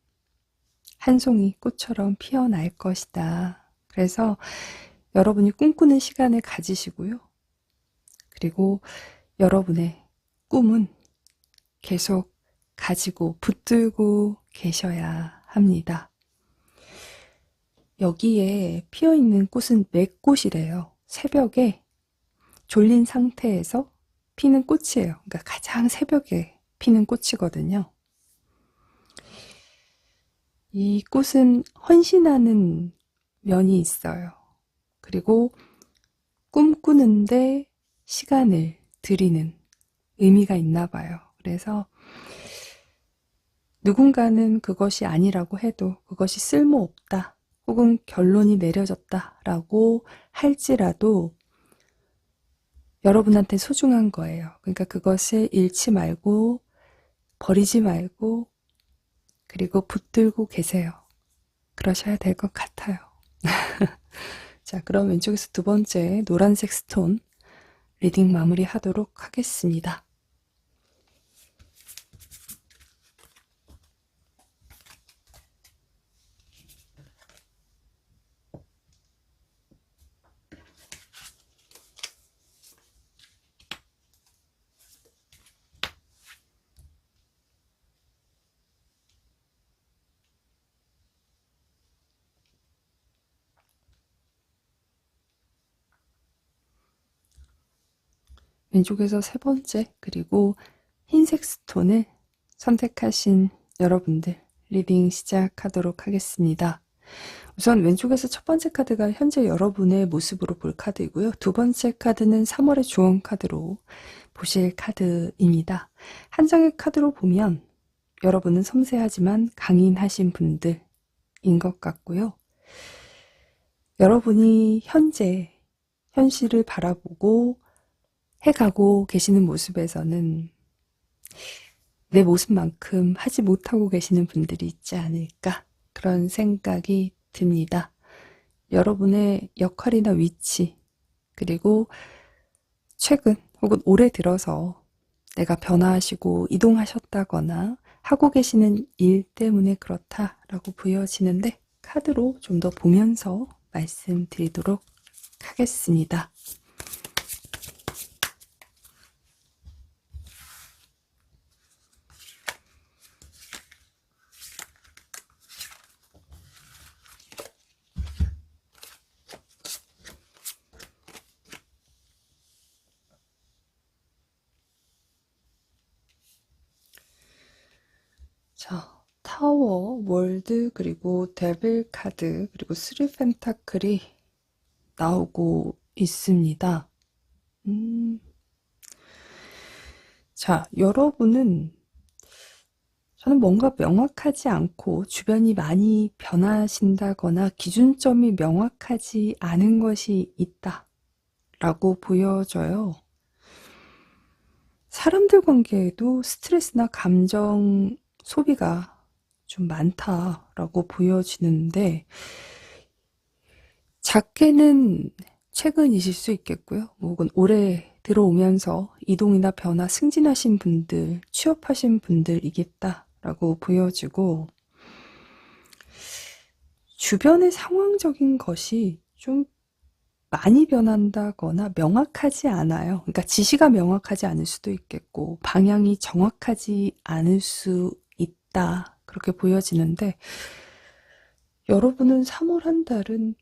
Speaker 1: 한 송이 꽃처럼 피어날 것이다. 그래서 여러분이 꿈꾸는 시간을 가지시고요. 그리고 여러분의 꿈은 계속 가지고 붙들고 계셔야 합니다. 여기에 피어있는 꽃은 맥꽃이래요. 새벽에 졸린 상태에서 피는 꽃이에요. 그러니까 가장 새벽에 피는 꽃이거든요. 이 꽃은 헌신하는 면이 있어요. 그리고 꿈꾸는데 시간을 들이는 의미가 있나 봐요. 그래서 누군가는 그것이 아니라고 해도 그것이 쓸모없다 혹은 결론이 내려졌다라고 할지라도 여러분한테 소중한 거예요. 그러니까 그것을 잃지 말고 버리지 말고 그리고 붙들고 계세요. 그러셔야 될 것 같아요. 자, 그럼 왼쪽에서 두 번째 노란색 스톤 리딩 마무리 하도록 하겠습니다. 왼쪽에서 세 번째 그리고 흰색 스톤을 선택하신 여러분들 리딩 시작하도록 하겠습니다. 우선 왼쪽에서 첫 번째 카드가 현재 여러분의 모습으로 볼 카드이고요. 두 번째 카드는 3월의 조언 카드로 보실 카드입니다. 한 장의 카드로 보면 여러분은 섬세하지만 강인하신 분들인 것 같고요. 여러분이 현재 현실을 바라보고 해가고 계시는 모습에서는 내 모습만큼 하지 못하고 계시는 분들이 있지 않을까 그런 생각이 듭니다. 여러분의 역할이나 위치 그리고 최근 혹은 올해 들어서 내가 변화하시고 이동하셨다거나 하고 계시는 일 때문에 그렇다라고 보여지는데 카드로 좀 더 보면서 말씀드리도록 하겠습니다. 자, 타워, 월드, 그리고 데빌 카드, 그리고 스리 펜타클이 나오고 있습니다. 자, 여러분은 저는 뭔가 명확하지 않고 주변이 많이 변하신다거나 기준점이 명확하지 않은 것이 있다라고 보여져요. 사람들 관계에도 스트레스나 감정 소비가 좀 많다라고 보여지는데, 작게는 최근이실 수 있겠고요. 혹은 올해 들어오면서 이동이나 변화, 승진하신 분들, 취업하신 분들이겠다라고 보여지고, 주변의 상황적인 것이 좀 많이 변한다거나 명확하지 않아요. 그러니까 지시가 명확하지 않을 수도 있겠고 방향이 정확하지 않을 수 있다, 그렇게 보여지는데, 여러분은 3월 한 달은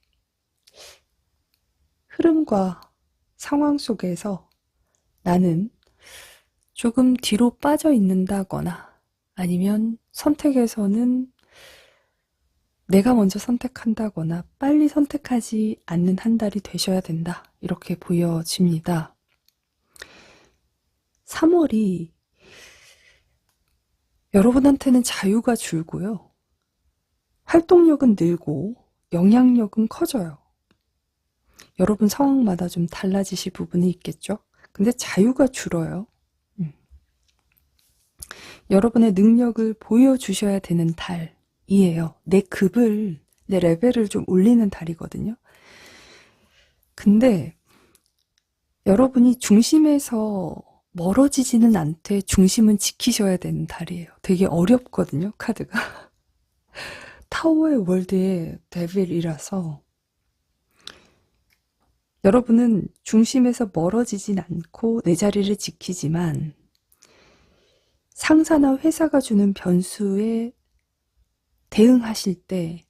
Speaker 1: 흐름과 상황 속에서 나는 조금 뒤로 빠져 있는다거나 아니면 선택에서는 내가 먼저 선택한다거나 빨리 선택하지 않는 한 달이 되셔야 된다, 이렇게 보여집니다. 3월이 여러분한테는 자유가 줄고요. 활동력은 늘고 영향력은 커져요. 여러분 상황마다 좀 달라지실 부분이 있겠죠? 근데 자유가 줄어요. 여러분의 능력을 보여주셔야 되는 달이에요. 내 급을, 내 레벨을 좀 올리는 달이거든요. 근데 여러분이 중심에서 멀어지지는 않되 중심은 지키셔야 되는 달이에요. 되게 어렵거든요, 카드가. 타워의 월드의 데빌이라서 여러분은 중심에서 멀어지진 않고 내 자리를 지키지만 상사나 회사가 주는 변수에 대응하실 때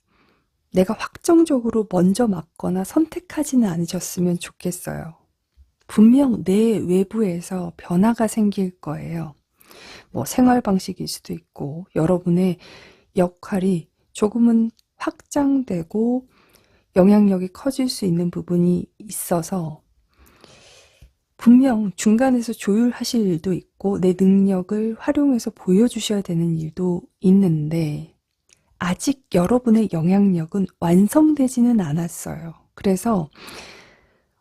Speaker 1: 내가 확정적으로 먼저 맞거나 선택하지는 않으셨으면 좋겠어요. 분명 내 외부에서 변화가 생길 거예요. 뭐 생활 방식일 수도 있고 여러분의 역할이 조금은 확장되고 영향력이 커질 수 있는 부분이 있어서 분명 중간에서 조율하실 일도 있고 내 능력을 활용해서 보여주셔야 되는 일도 있는데 아직 여러분의 영향력은 완성되지는 않았어요. 그래서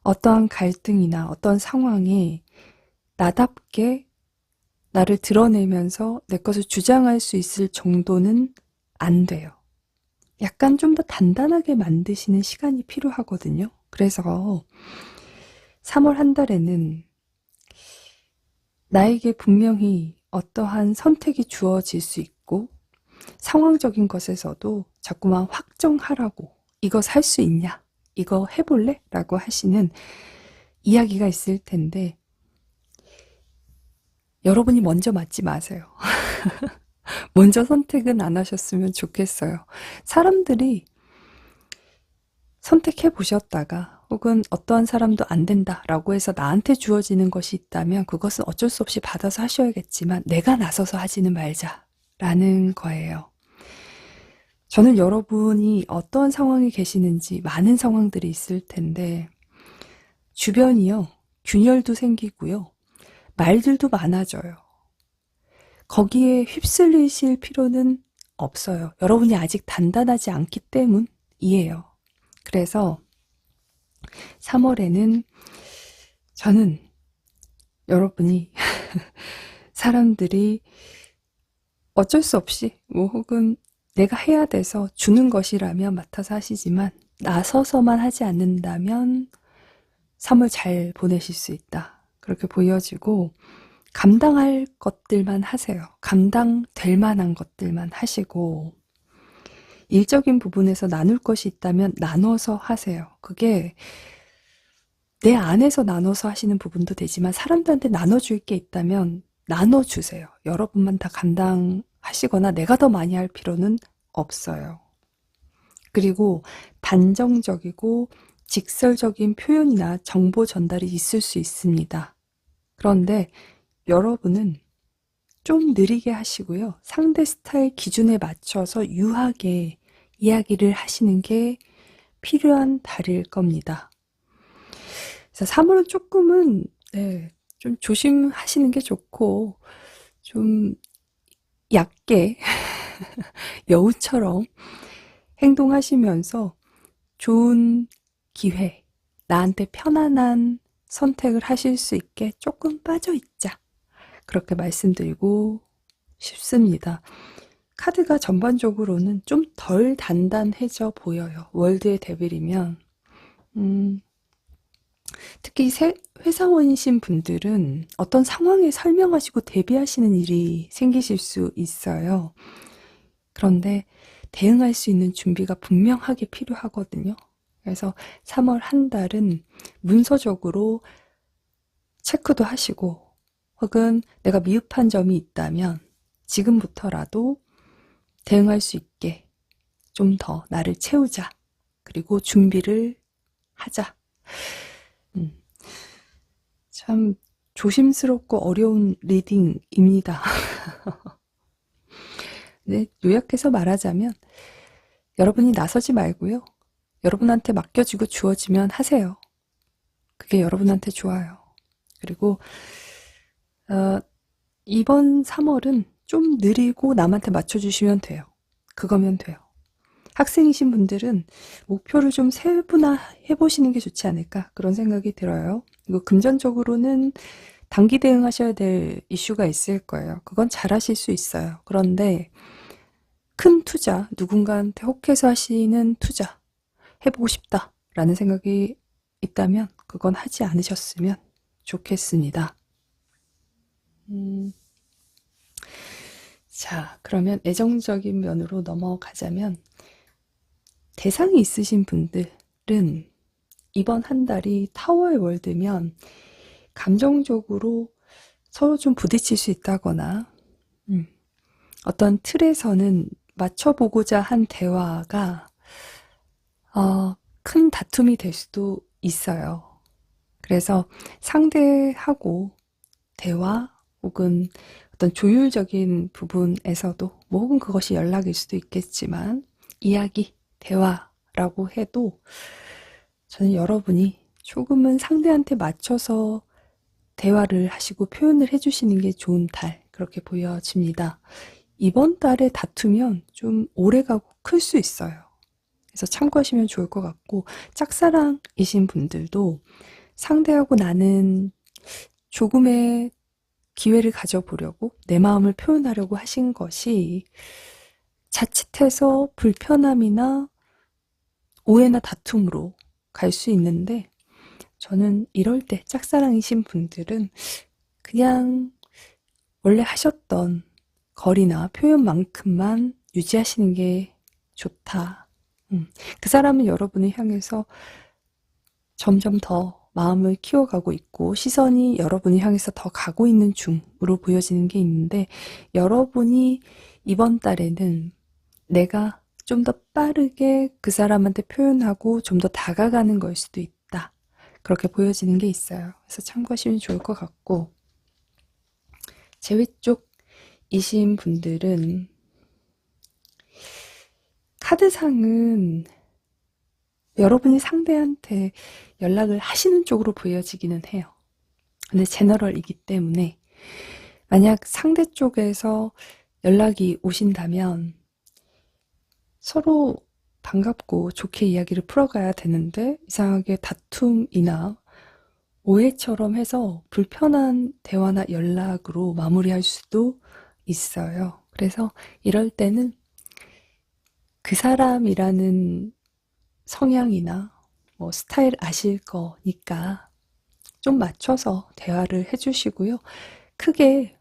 Speaker 1: 어떠한 갈등이나 어떤 상황에 나답게 나를 드러내면서 내 것을 주장할 수 있을 정도는 안 돼요. 약간 좀 더 단단하게 만드시는 시간이 필요하거든요. 그래서 3월 한 달에는 나에게 분명히 어떠한 선택이 주어질 수 있고 상황적인 것에서도 자꾸만 확정하라고, 이거 살 수 있냐? 이거 해볼래? 라고 하시는 이야기가 있을 텐데 여러분이 먼저 맞지 마세요. 먼저 선택은 안 하셨으면 좋겠어요. 사람들이 선택해 보셨다가 혹은 어떠한 사람도 안 된다라고 해서 나한테 주어지는 것이 있다면 그것은 어쩔 수 없이 받아서 하셔야겠지만 내가 나서서 하지는 말자라는 거예요. 저는 여러분이 어떠한 상황에 계시는지 많은 상황들이 있을 텐데 주변이요, 균열도 생기고요, 말들도 많아져요. 거기에 휩쓸리실 필요는 없어요. 여러분이 아직 단단하지 않기 때문이에요. 그래서 3월에는 저는 여러분이 사람들이 어쩔 수 없이 뭐 혹은 내가 해야 돼서 주는 것이라면 맡아서 하시지만 나서서만 하지 않는다면 3월 잘 보내실 수 있다, 그렇게 보여지고 감당할 것들만 하세요. 감당될 만한 것들만 하시고 일적인 부분에서 나눌 것이 있다면 나눠서 하세요. 그게 내 안에서 나눠서 하시는 부분도 되지만 사람들한테 나눠줄 게 있다면 나눠주세요. 여러분만 다 감당하시거나 내가 더 많이 할 필요는 없어요. 그리고 단정적이고 직설적인 표현이나 정보 전달이 있을 수 있습니다. 그런데 여러분은 좀 느리게 하시고요. 상대 스타일 기준에 맞춰서 유하게 이야기를 하시는 게 필요한 달일 겁니다. 그래서 3월은 조금은 좀 조심하시는 게 좋고 좀 얕게 여우처럼 행동하시면서 좋은 기회, 나한테 편안한 선택을 하실 수 있게 조금 빠져있자. 그렇게 말씀드리고 싶습니다. 카드가 전반적으로는 좀 덜 단단해져 보여요. 월드의 데빌이면 특히 회사원이신 분들은 어떤 상황에 설명하시고 대비하시는 일이 생기실 수 있어요. 그런데 대응할 수 있는 준비가 분명하게 필요하거든요. 그래서 3월 한 달은 문서적으로 체크도 하시고 혹은 내가 미흡한 점이 있다면 지금부터라도 대응할 수 있게 좀 더 나를 채우자. 그리고 준비를 하자. 참 조심스럽고 어려운 리딩입니다. 네, 요약해서 말하자면 여러분이 나서지 말고요. 여러분한테 맡겨지고 주어지면 하세요. 그게 여러분한테 좋아요. 그리고 이번 3월은 좀 느리고 남한테 맞춰주시면 돼요. 그거면 돼요. 학생이신 분들은 목표를 좀 세분화해 보시는 게 좋지 않을까 그런 생각이 들어요. 그리고 금전적으로는 단기 대응하셔야 될 이슈가 있을 거예요. 그건 잘하실 수 있어요. 그런데 큰 투자, 누군가한테 혹해서 하시는 투자 해보고 싶다라는 생각이 있다면 그건 하지 않으셨으면 좋겠습니다. 자, 그러면 애정적인 면으로 넘어가자면 대상이 있으신 분들은 이번 한 달이 타워의 월드면 감정적으로 서로 좀 부딪힐 수 있다거나 어떤 틀에서는 맞춰보고자 한 대화가 큰 다툼이 될 수도 있어요. 그래서 상대하고 대화 혹은 어떤 조율적인 부분에서도 뭐 혹은 그것이 연락일 수도 있겠지만 이야기, 대화라고 해도 저는 여러분이 조금은 상대한테 맞춰서 대화를 하시고 표현을 해주시는 게 좋은 달 그렇게 보여집니다. 이번 달에 다투면 좀 오래가고 클 수 있어요. 그래서 참고하시면 좋을 것 같고 짝사랑이신 분들도 상대하고 나는 조금의 기회를 가져보려고 내 마음을 표현하려고 하신 것이 자칫해서 불편함이나 오해나 다툼으로 갈 수 있는데 저는 이럴 때 짝사랑이신 분들은 그냥 원래 하셨던 거리나 표현만큼만 유지하시는 게 좋다. 그 사람은 여러분을 향해서 점점 더 마음을 키워가고 있고 시선이 여러분을 향해서 더 가고 있는 중으로 보여지는 게 있는데 여러분이 이번 달에는 내가 좀 더 빠르게 그 사람한테 표현하고 좀 더 다가가는 걸 수도 있다. 그렇게 보여지는 게 있어요. 그래서 참고하시면 좋을 것 같고 제외 쪽이신 분들은 카드상은 여러분이 상대한테 연락을 하시는 쪽으로 보여지기는 해요. 근데 제너럴이기 때문에 만약 상대 쪽에서 연락이 오신다면 서로 반갑고 좋게 이야기를 풀어가야 되는데 이상하게 다툼이나 오해처럼 해서 불편한 대화나 연락으로 마무리할 수도 있어요. 그래서 이럴 때는 그 사람이라는 성향이나 뭐 스타일 아실 거니까 좀 맞춰서 대화를 해주시고요. 크게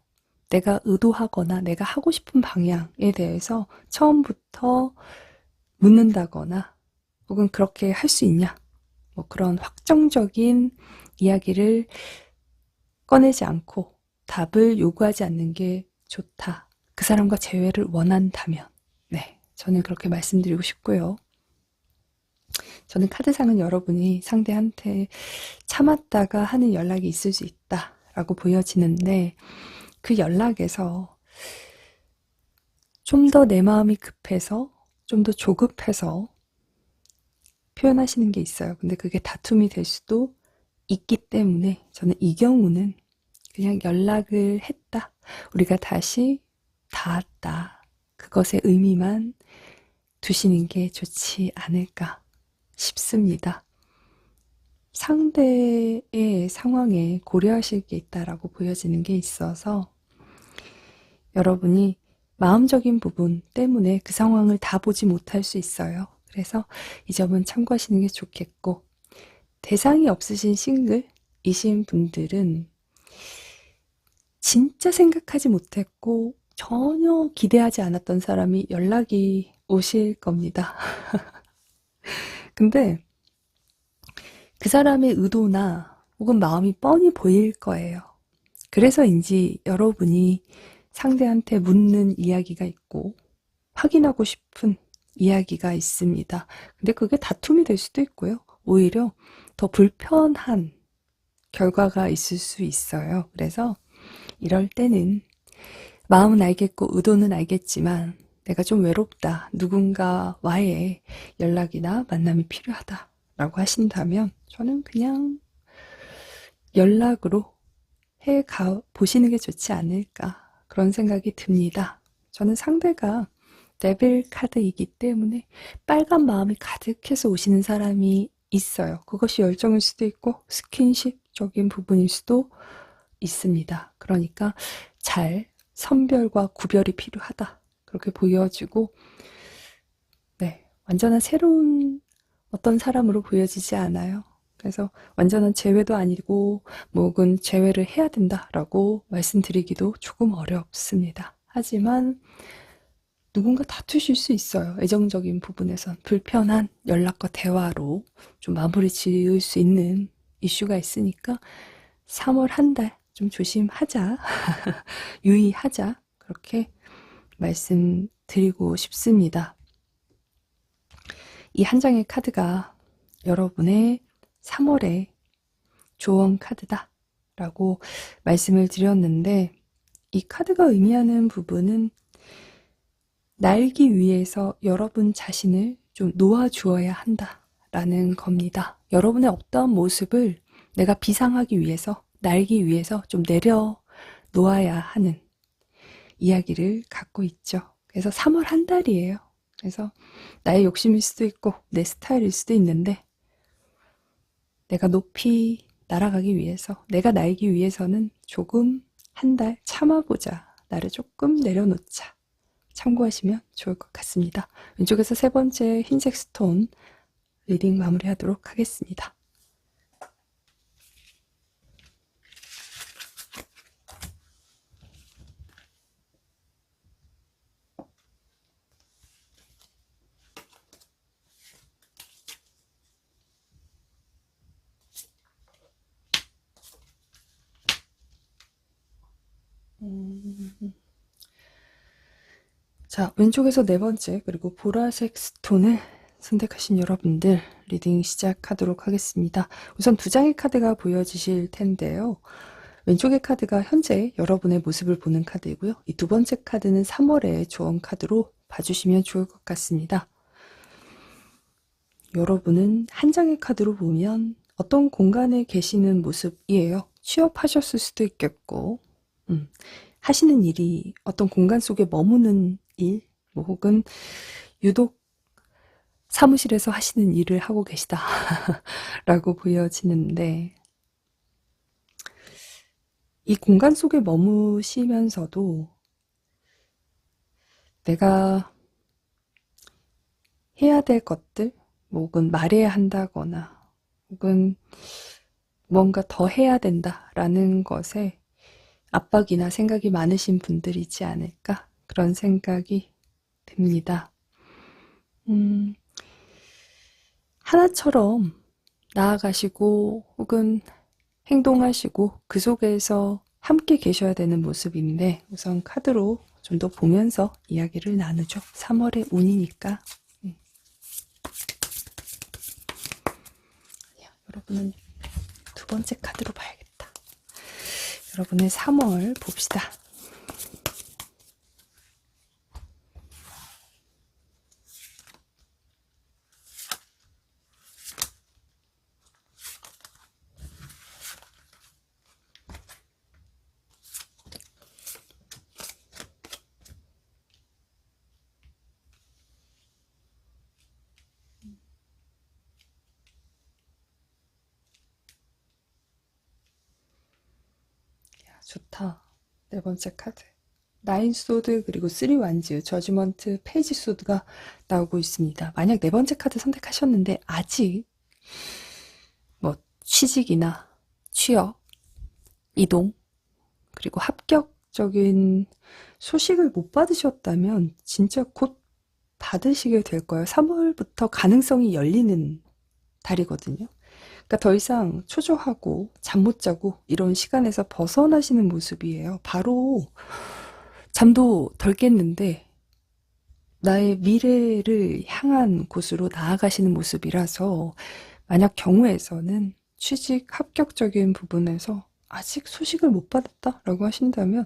Speaker 1: 내가 의도하거나 내가 하고 싶은 방향에 대해서 처음부터 묻는다거나 혹은 그렇게 할 수 있냐, 뭐 그런 확정적인 이야기를 꺼내지 않고 답을 요구하지 않는 게 좋다. 그 사람과 재회를 원한다면, 네, 저는 그렇게 말씀드리고 싶고요. 저는 카드상은 여러분이 상대한테 참았다가 하는 연락이 있을 수 있다라고 보여지는데, 그 연락에서 좀 더 내 마음이 급해서, 좀 더 조급해서 표현하시는 게 있어요. 근데 그게 다툼이 될 수도 있기 때문에 저는 이 경우는 그냥 연락을 했다, 우리가 다시 닿았다, 그것의 의미만 두시는 게 좋지 않을까 싶습니다. 상대의 상황에 고려하실 게 있다라고 보여지는 게 있어서 여러분이 마음적인 부분 때문에 그 상황을 다 보지 못할 수 있어요. 그래서 이 점은 참고하시는 게 좋겠고, 대상이 없으신 싱글이신 분들은 진짜 생각하지 못했고 전혀 기대하지 않았던 사람이 연락이 오실 겁니다. 근데 그 사람의 의도나 혹은 마음이 뻔히 보일 거예요. 그래서인지 여러분이 상대한테 묻는 이야기가 있고 확인하고 싶은 이야기가 있습니다. 근데 그게 다툼이 될 수도 있고요. 오히려 더 불편한 결과가 있을 수 있어요. 그래서 이럴 때는 마음은 알겠고 의도는 알겠지만 내가 좀 외롭다, 누군가와의 연락이나 만남이 필요하다라고 하신다면 저는 그냥 연락으로 해가 보시는 게 좋지 않을까, 그런 생각이 듭니다. 저는 상대가 데빌 카드이기 때문에 빨간 마음이 가득해서 오시는 사람이 있어요. 그것이 열정일 수도 있고 스킨십적인 부분일 수도 있습니다. 그러니까 잘 선별과 구별이 필요하다, 그렇게 보여지고, 네, 완전한 새로운 어떤 사람으로 보여지지 않아요. 그래서 완전한 재회도 아니고 뭐 혹은 재회를 해야 된다라고 말씀드리기도 조금 어렵습니다. 하지만 누군가 다투실 수 있어요. 애정적인 부분에선 불편한 연락과 대화로 좀 마무리 지을 수 있는 이슈가 있으니까 3월 한 달 좀 조심하자, 유의하자, 그렇게 말씀드리고 싶습니다. 이 한 장의 카드가 여러분의 3월의 조언 카드다 라고 말씀을 드렸는데, 이 카드가 의미하는 부분은 날기 위해서 여러분 자신을 좀 놓아주어야 한다 라는 겁니다. 여러분의 어떠한 모습을 내가 비상하기 위해서, 날기 위해서 좀 내려놓아야 하는 이야기를 갖고 있죠. 그래서 3월 한 달이에요. 그래서 나의 욕심일 수도 있고 내 스타일일 수도 있는데, 내가 높이 날아가기 위해서, 내가 날기 위해서는 조금 한 달 참아보자, 나를 조금 내려놓자, 참고하시면 좋을 것 같습니다. 왼쪽에서 세 번째 흰색 스톤 리딩 마무리하도록 하겠습니다. 자, 왼쪽에서 네 번째, 그리고 보라색 스톤을 선택하신 여러분들 리딩 시작하도록 하겠습니다. 우선 두 장의 카드가 보여지실 텐데요. 왼쪽의 카드가 현재 여러분의 모습을 보는 카드이고요. 이 두 번째 카드는 3월의 조언 카드로 봐주시면 좋을 것 같습니다. 여러분은 한 장의 카드로 보면 어떤 공간에 계시는 모습이에요. 취업하셨을 수도 있겠고, 하시는 일이 어떤 공간 속에 머무는 일, 뭐 혹은 유독 사무실에서 하시는 일을 하고 계시다 라고 보여지는데, 이 공간 속에 머무시면서도 내가 해야 될 것들, 뭐 혹은 말해야 한다거나 혹은 뭔가 더 해야 된다라는 것에 압박이나 생각이 많으신 분들이지 않을까, 그런 생각이 듭니다. 하나처럼 나아가시고 혹은 행동하시고 그 속에서 함께 계셔야 되는 모습인데 우선 카드로 좀 더 보면서 이야기를 나누죠. 3월의 운이니까. 여러분은 두 번째 카드로 봐야겠다. 여러분의 3월 봅시다. 좋다. 네 번째 카드. 나인 소드 그리고 3 완즈, 저지먼트, 페이지 소드가 나오고 있습니다. 만약 네 번째 카드 선택하셨는데 아직 뭐 취직이나 취업, 이동, 그리고 합격적인 소식을 못 받으셨다면 진짜 곧 받으시게 될 거예요. 3월부터 가능성이 열리는 달이거든요. 그러니까 더 이상 초조하고 잠 못 자고 이런 시간에서 벗어나시는 모습이에요. 바로 잠도 덜 깼는데 나의 미래를 향한 곳으로 나아가시는 모습이라서 만약 경우에서는 취직 합격적인 부분에서 아직 소식을 못 받았다라고 하신다면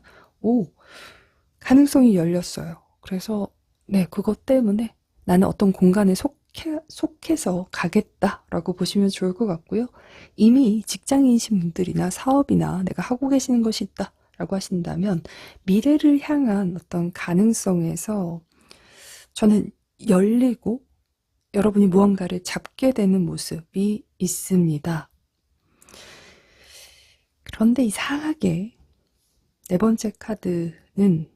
Speaker 1: 가능성이 열렸어요. 그래서 네, 그것 때문에 나는 어떤 공간에 속해서 가겠다라고 보시면 좋을 것 같고요. 이미 직장인이신 분들이나 사업이나 내가 하고 계시는 것이 있다라고 하신다면 미래를 향한 어떤 가능성에서 저는 열리고 여러분이 무언가를 잡게 되는 모습이 있습니다. 그런데 이상하게 네 번째 카드는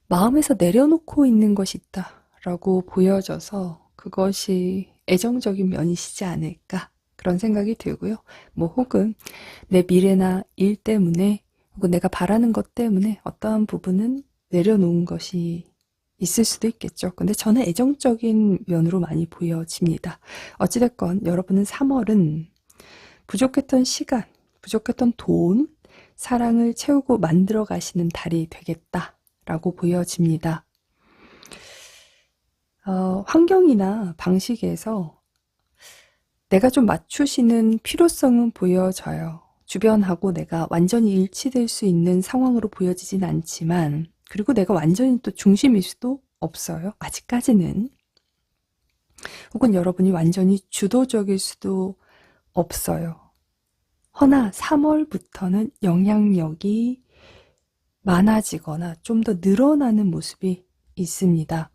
Speaker 1: 마음에서 내려놓고 있는 것이 있다라고 보여져서 그것이 애정적인 면이시지 않을까 그런 생각이 들고요. 뭐 혹은 내 미래나 일 때문에 혹은 내가 바라는 것 때문에 어떠한 부분은 내려놓은 것이 있을 수도 있겠죠. 근데 저는 애정적인 면으로 많이 보여집니다. 어찌됐건 여러분은 3월은 부족했던 시간, 부족했던 돈, 사랑을 채우고 만들어 가시는 달이 되겠다라고 보여집니다. 환경이나 방식에서 내가 좀 맞추시는 필요성은 보여져요. 주변하고 내가 완전히 일치될 수 있는 상황으로 보여지진 않지만 그리고 내가 완전히 또 중심일 수도 없어요. 아직까지는. 혹은 여러분이 완전히 주도적일 수도 없어요. 허나 3월부터는 영향력이 많아지거나 좀 더 늘어나는 모습이 있습니다.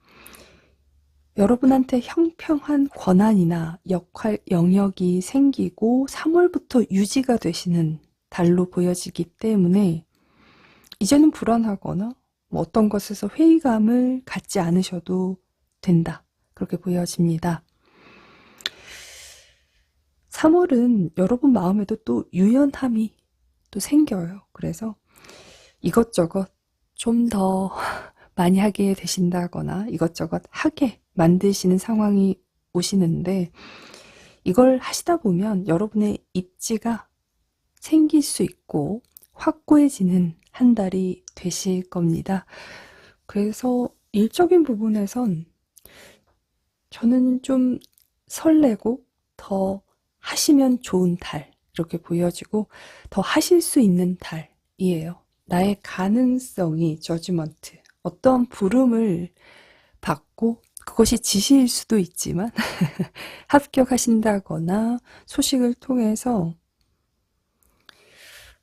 Speaker 1: 여러분한테 형평한 권한이나 역할, 영역이 생기고 3월부터 유지가 되시는 달로 보여지기 때문에 이제는 불안하거나 뭐 어떤 것에서 회의감을 갖지 않으셔도 된다. 그렇게 보여집니다. 3월은 여러분 마음에도 또 유연함이 또 생겨요. 그래서 이것저것 좀 더 많이 하게 되신다거나 이것저것 하게 만드시는 상황이 오시는데 이걸 하시다 보면 여러분의 입지가 생길 수 있고 확고해지는 한 달이 되실 겁니다. 그래서 일적인 부분에선 저는 좀 설레고 더 하시면 좋은 달 이렇게 보여지고 더 하실 수 있는 달이에요. 나의 가능성이 저지먼트 어떠한 부름을 받고 그것이 지시일 수도 있지만 합격하신다거나 소식을 통해서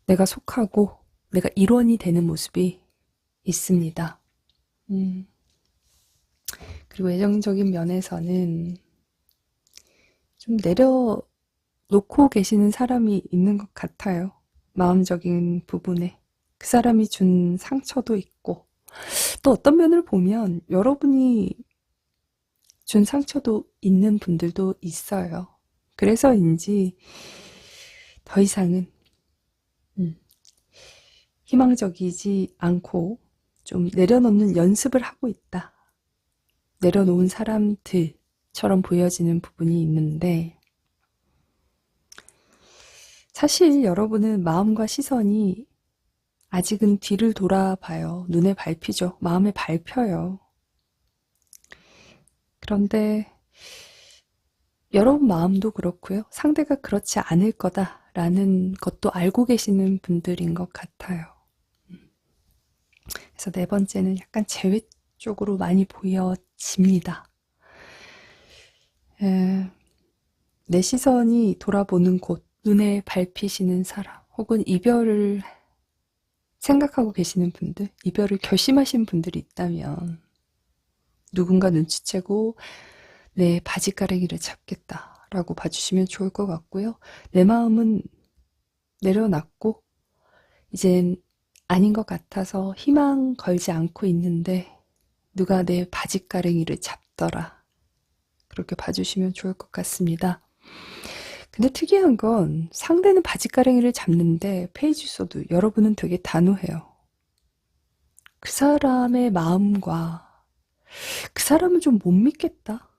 Speaker 1: 내가 속하고 내가 일원이 되는 모습이 있습니다. 그리고 애정적인 면에서는 좀 내려놓고 계시는 사람이 있는 것 같아요. 마음적인 부분에. 그 사람이 준 상처도 있고 또 어떤 면을 보면 여러분이 준 상처도 있는 분들도 있어요. 그래서인지 더 이상은 희망적이지 않고 좀 내려놓는 연습을 하고 있다. 내려놓은 사람들, 할아버지처럼 보여지는 부분이 있는데, 사실 여러분은 마음과 시선이 아직은 뒤를 돌아봐요. 눈에 밟히죠. 마음에 밟혀요. 그런데 여러분 마음도 그렇고요. 상대가 그렇지 않을 거다라는 것도 알고 계시는 분들인 것 같아요. 그래서 네 번째는 약간 재회 쪽으로 많이 보여집니다. 내 시선이 돌아보는 곳, 눈에 밟히시는 사람, 혹은 이별을 생각하고 계시는 분들, 이별을 결심하신 분들이 있다면 누군가 눈치채고 내 바지가랑이를 잡겠다라고 봐주시면 좋을 것 같고요. 내 마음은 내려놨고 이젠 아닌 것 같아서 희망 걸지 않고 있는데 누가 내 바지가랑이를 잡더라. 그렇게 봐주시면 좋을 것 같습니다. 근데 특이한 건 상대는 바지가랑이를 잡는데 페이지 써도 여러분은 되게 단호해요. 그 사람의 마음과 그 사람은 좀 못 믿겠다.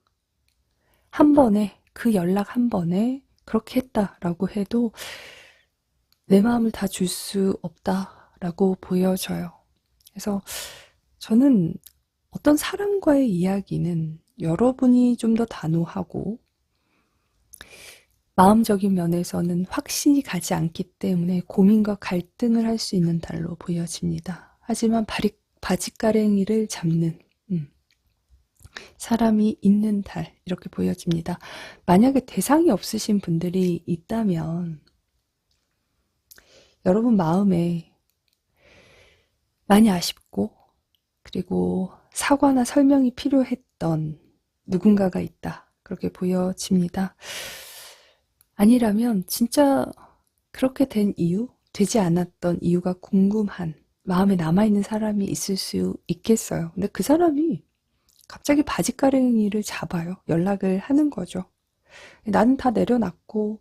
Speaker 1: 한 번에, 그 연락 한 번에 그렇게 했다라고 해도 내 마음을 다 줄 수 없다라고 보여져요. 그래서 저는 어떤 사람과의 이야기는 여러분이 좀 더 단호하고 마음적인 면에서는 확신이 가지 않기 때문에 고민과 갈등을 할 수 있는 달로 보여집니다. 하지만 바지가랭이를 잡는 사람이 있는 달, 이렇게 보여집니다. 만약에 대상이 없으신 분들이 있다면 여러분 마음에 많이 아쉽고 그리고 사과나 설명이 필요했던 누군가가 있다, 그렇게 보여집니다. 아니라면 진짜 그렇게 된 이유, 되지 않았던 이유가 궁금한 마음에 남아있는 사람이 있을 수 있겠어요. 근데 그 사람이 갑자기 바지가랭이를 잡아요. 연락을 하는 거죠. 나는 다 내려놨고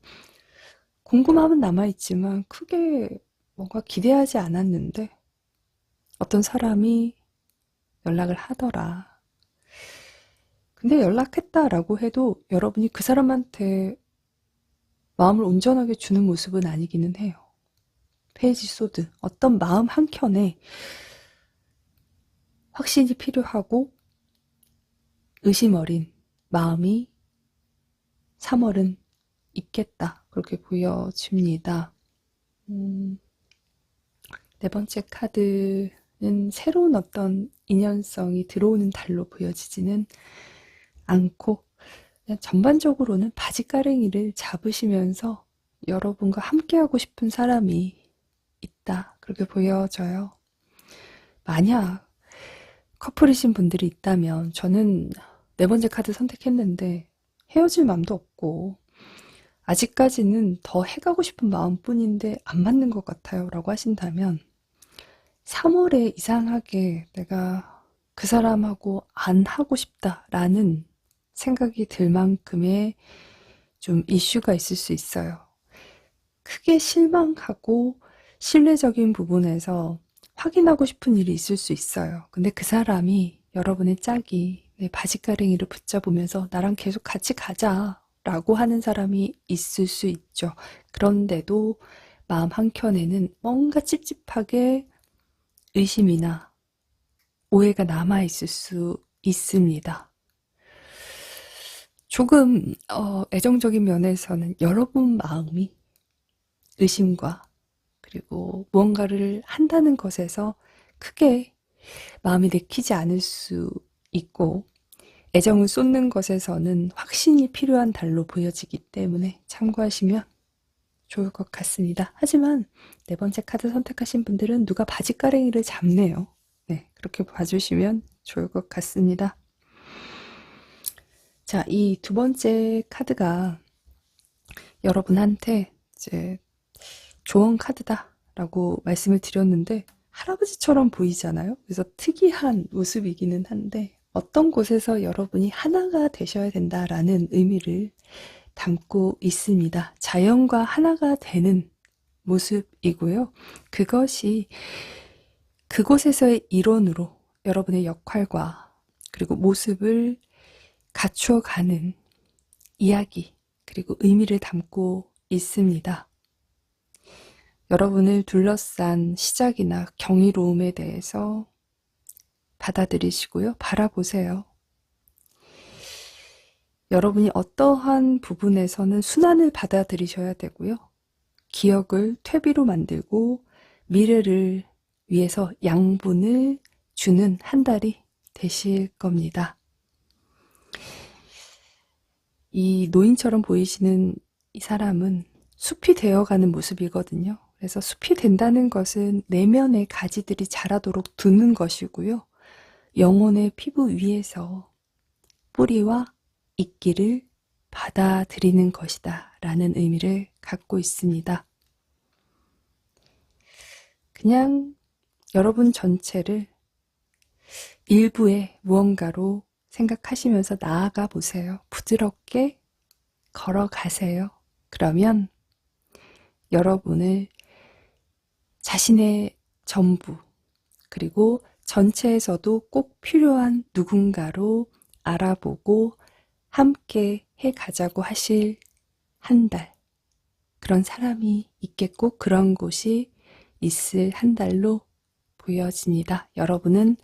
Speaker 1: 궁금함은 남아있지만 크게 뭔가 기대하지 않았는데 어떤 사람이 연락을 하더라. 근데 연락했다라고 해도 여러분이 그 사람한테 마음을 온전하게 주는 모습은 아니기는 해요. 페이지 소드, 어떤 마음 한켠에 확신이 필요하고 의심 어린 마음이 3월은 있겠다, 그렇게 보여집니다. 네 번째 카드는 새로운 어떤 인연성이 들어오는 달로 보여지지는 않고 그냥 전반적으로는 바지가랭이를 잡으시면서 여러분과 함께하고 싶은 사람이 있다, 그렇게 보여져요. 만약 커플이신 분들이 있다면 저는 네 번째 카드 선택했는데 헤어질 마음도 없고 아직까지는 더 해가고 싶은 마음뿐인데 안 맞는 것 같아요 라고 하신다면 3월에 이상하게 내가 그 사람하고 안 하고 싶다라는 생각이 들 만큼의 좀 이슈가 있을 수 있어요. 크게 실망하고 신뢰적인 부분에서 확인하고 싶은 일이 있을 수 있어요. 근데 그 사람이 여러분의 짝이 내 바지가랭이를 붙잡으면서 나랑 계속 같이 가자 라고 하는 사람이 있을 수 있죠. 그런데도 마음 한켠에는 뭔가 찝찝하게 의심이나 오해가 남아있을 수 있습니다. 조금 애정적인 면에서는 여러분 마음이 의심과 그리고 무언가를 한다는 것에서 크게 마음이 내키지 않을 수 있고 애정을 쏟는 것에서는 확신이 필요한 달로 보여지기 때문에 참고하시면 좋을 것 같습니다. 하지만 네 번째 카드 선택하신 분들은 누가 바지가랭이를 잡네요. 네, 그렇게 봐주시면 좋을 것 같습니다. 자, 이 두 번째 카드가 여러분한테 이제 조언 카드다라고 말씀을 드렸는데 할아버지처럼 보이잖아요. 그래서 특이한 모습이기는 한데 어떤 곳에서 여러분이 하나가 되셔야 된다라는 의미를 담고 있습니다. 자연과 하나가 되는 모습이고요. 그것이 그곳에서의 일원으로 여러분의 역할과 그리고 모습을 갖추어가는 이야기 그리고 의미를 담고 있습니다. 여러분을 둘러싼 시작이나 경이로움에 대해서 받아들이시고요. 바라보세요. 여러분이 어떠한 부분에서는 순환을 받아들이셔야 되고요. 기억을 퇴비로 만들고 미래를 위해서 양분을 주는 한 달이 되실 겁니다. 이 노인처럼 보이시는 이 사람은 숲이 되어가는 모습이거든요. 그래서 숲이 된다는 것은 내면의 가지들이 자라도록 두는 것이고요. 영혼의 피부 위에서 뿌리와 이끼를 받아들이는 것이다 라는 의미를 갖고 있습니다. 그냥 여러분 전체를 일부의 무언가로 생각하시면서 나아가 보세요. 부드럽게 걸어가세요. 그러면 여러분을 자신의 전부 그리고 전체에서도 꼭 필요한 누군가로 알아보고 함께 해가자고 하실 한 달, 그런 사람이 있겠고 그런 곳이 있을 한 달로 보여집니다. 여러분은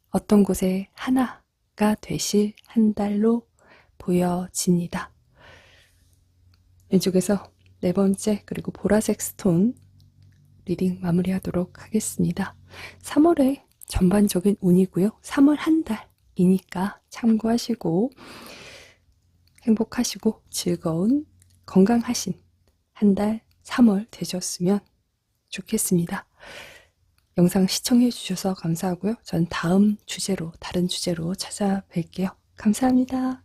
Speaker 1: 어떤 곳에 하나가 되실 한 달로 보여집니다. 왼쪽에서 네 번째 그리고 보라색 스톤 리딩 마무리하도록 하겠습니다. 3월의 전반적인 운이고요. 3월 한 달이니까 참고하시고 행복하시고 즐거운 건강하신 한 달 3월 되셨으면 좋겠습니다. 영상 시청해 주셔서 감사하고요. 전 다음 주제로 다른 주제로 찾아뵐게요. 감사합니다.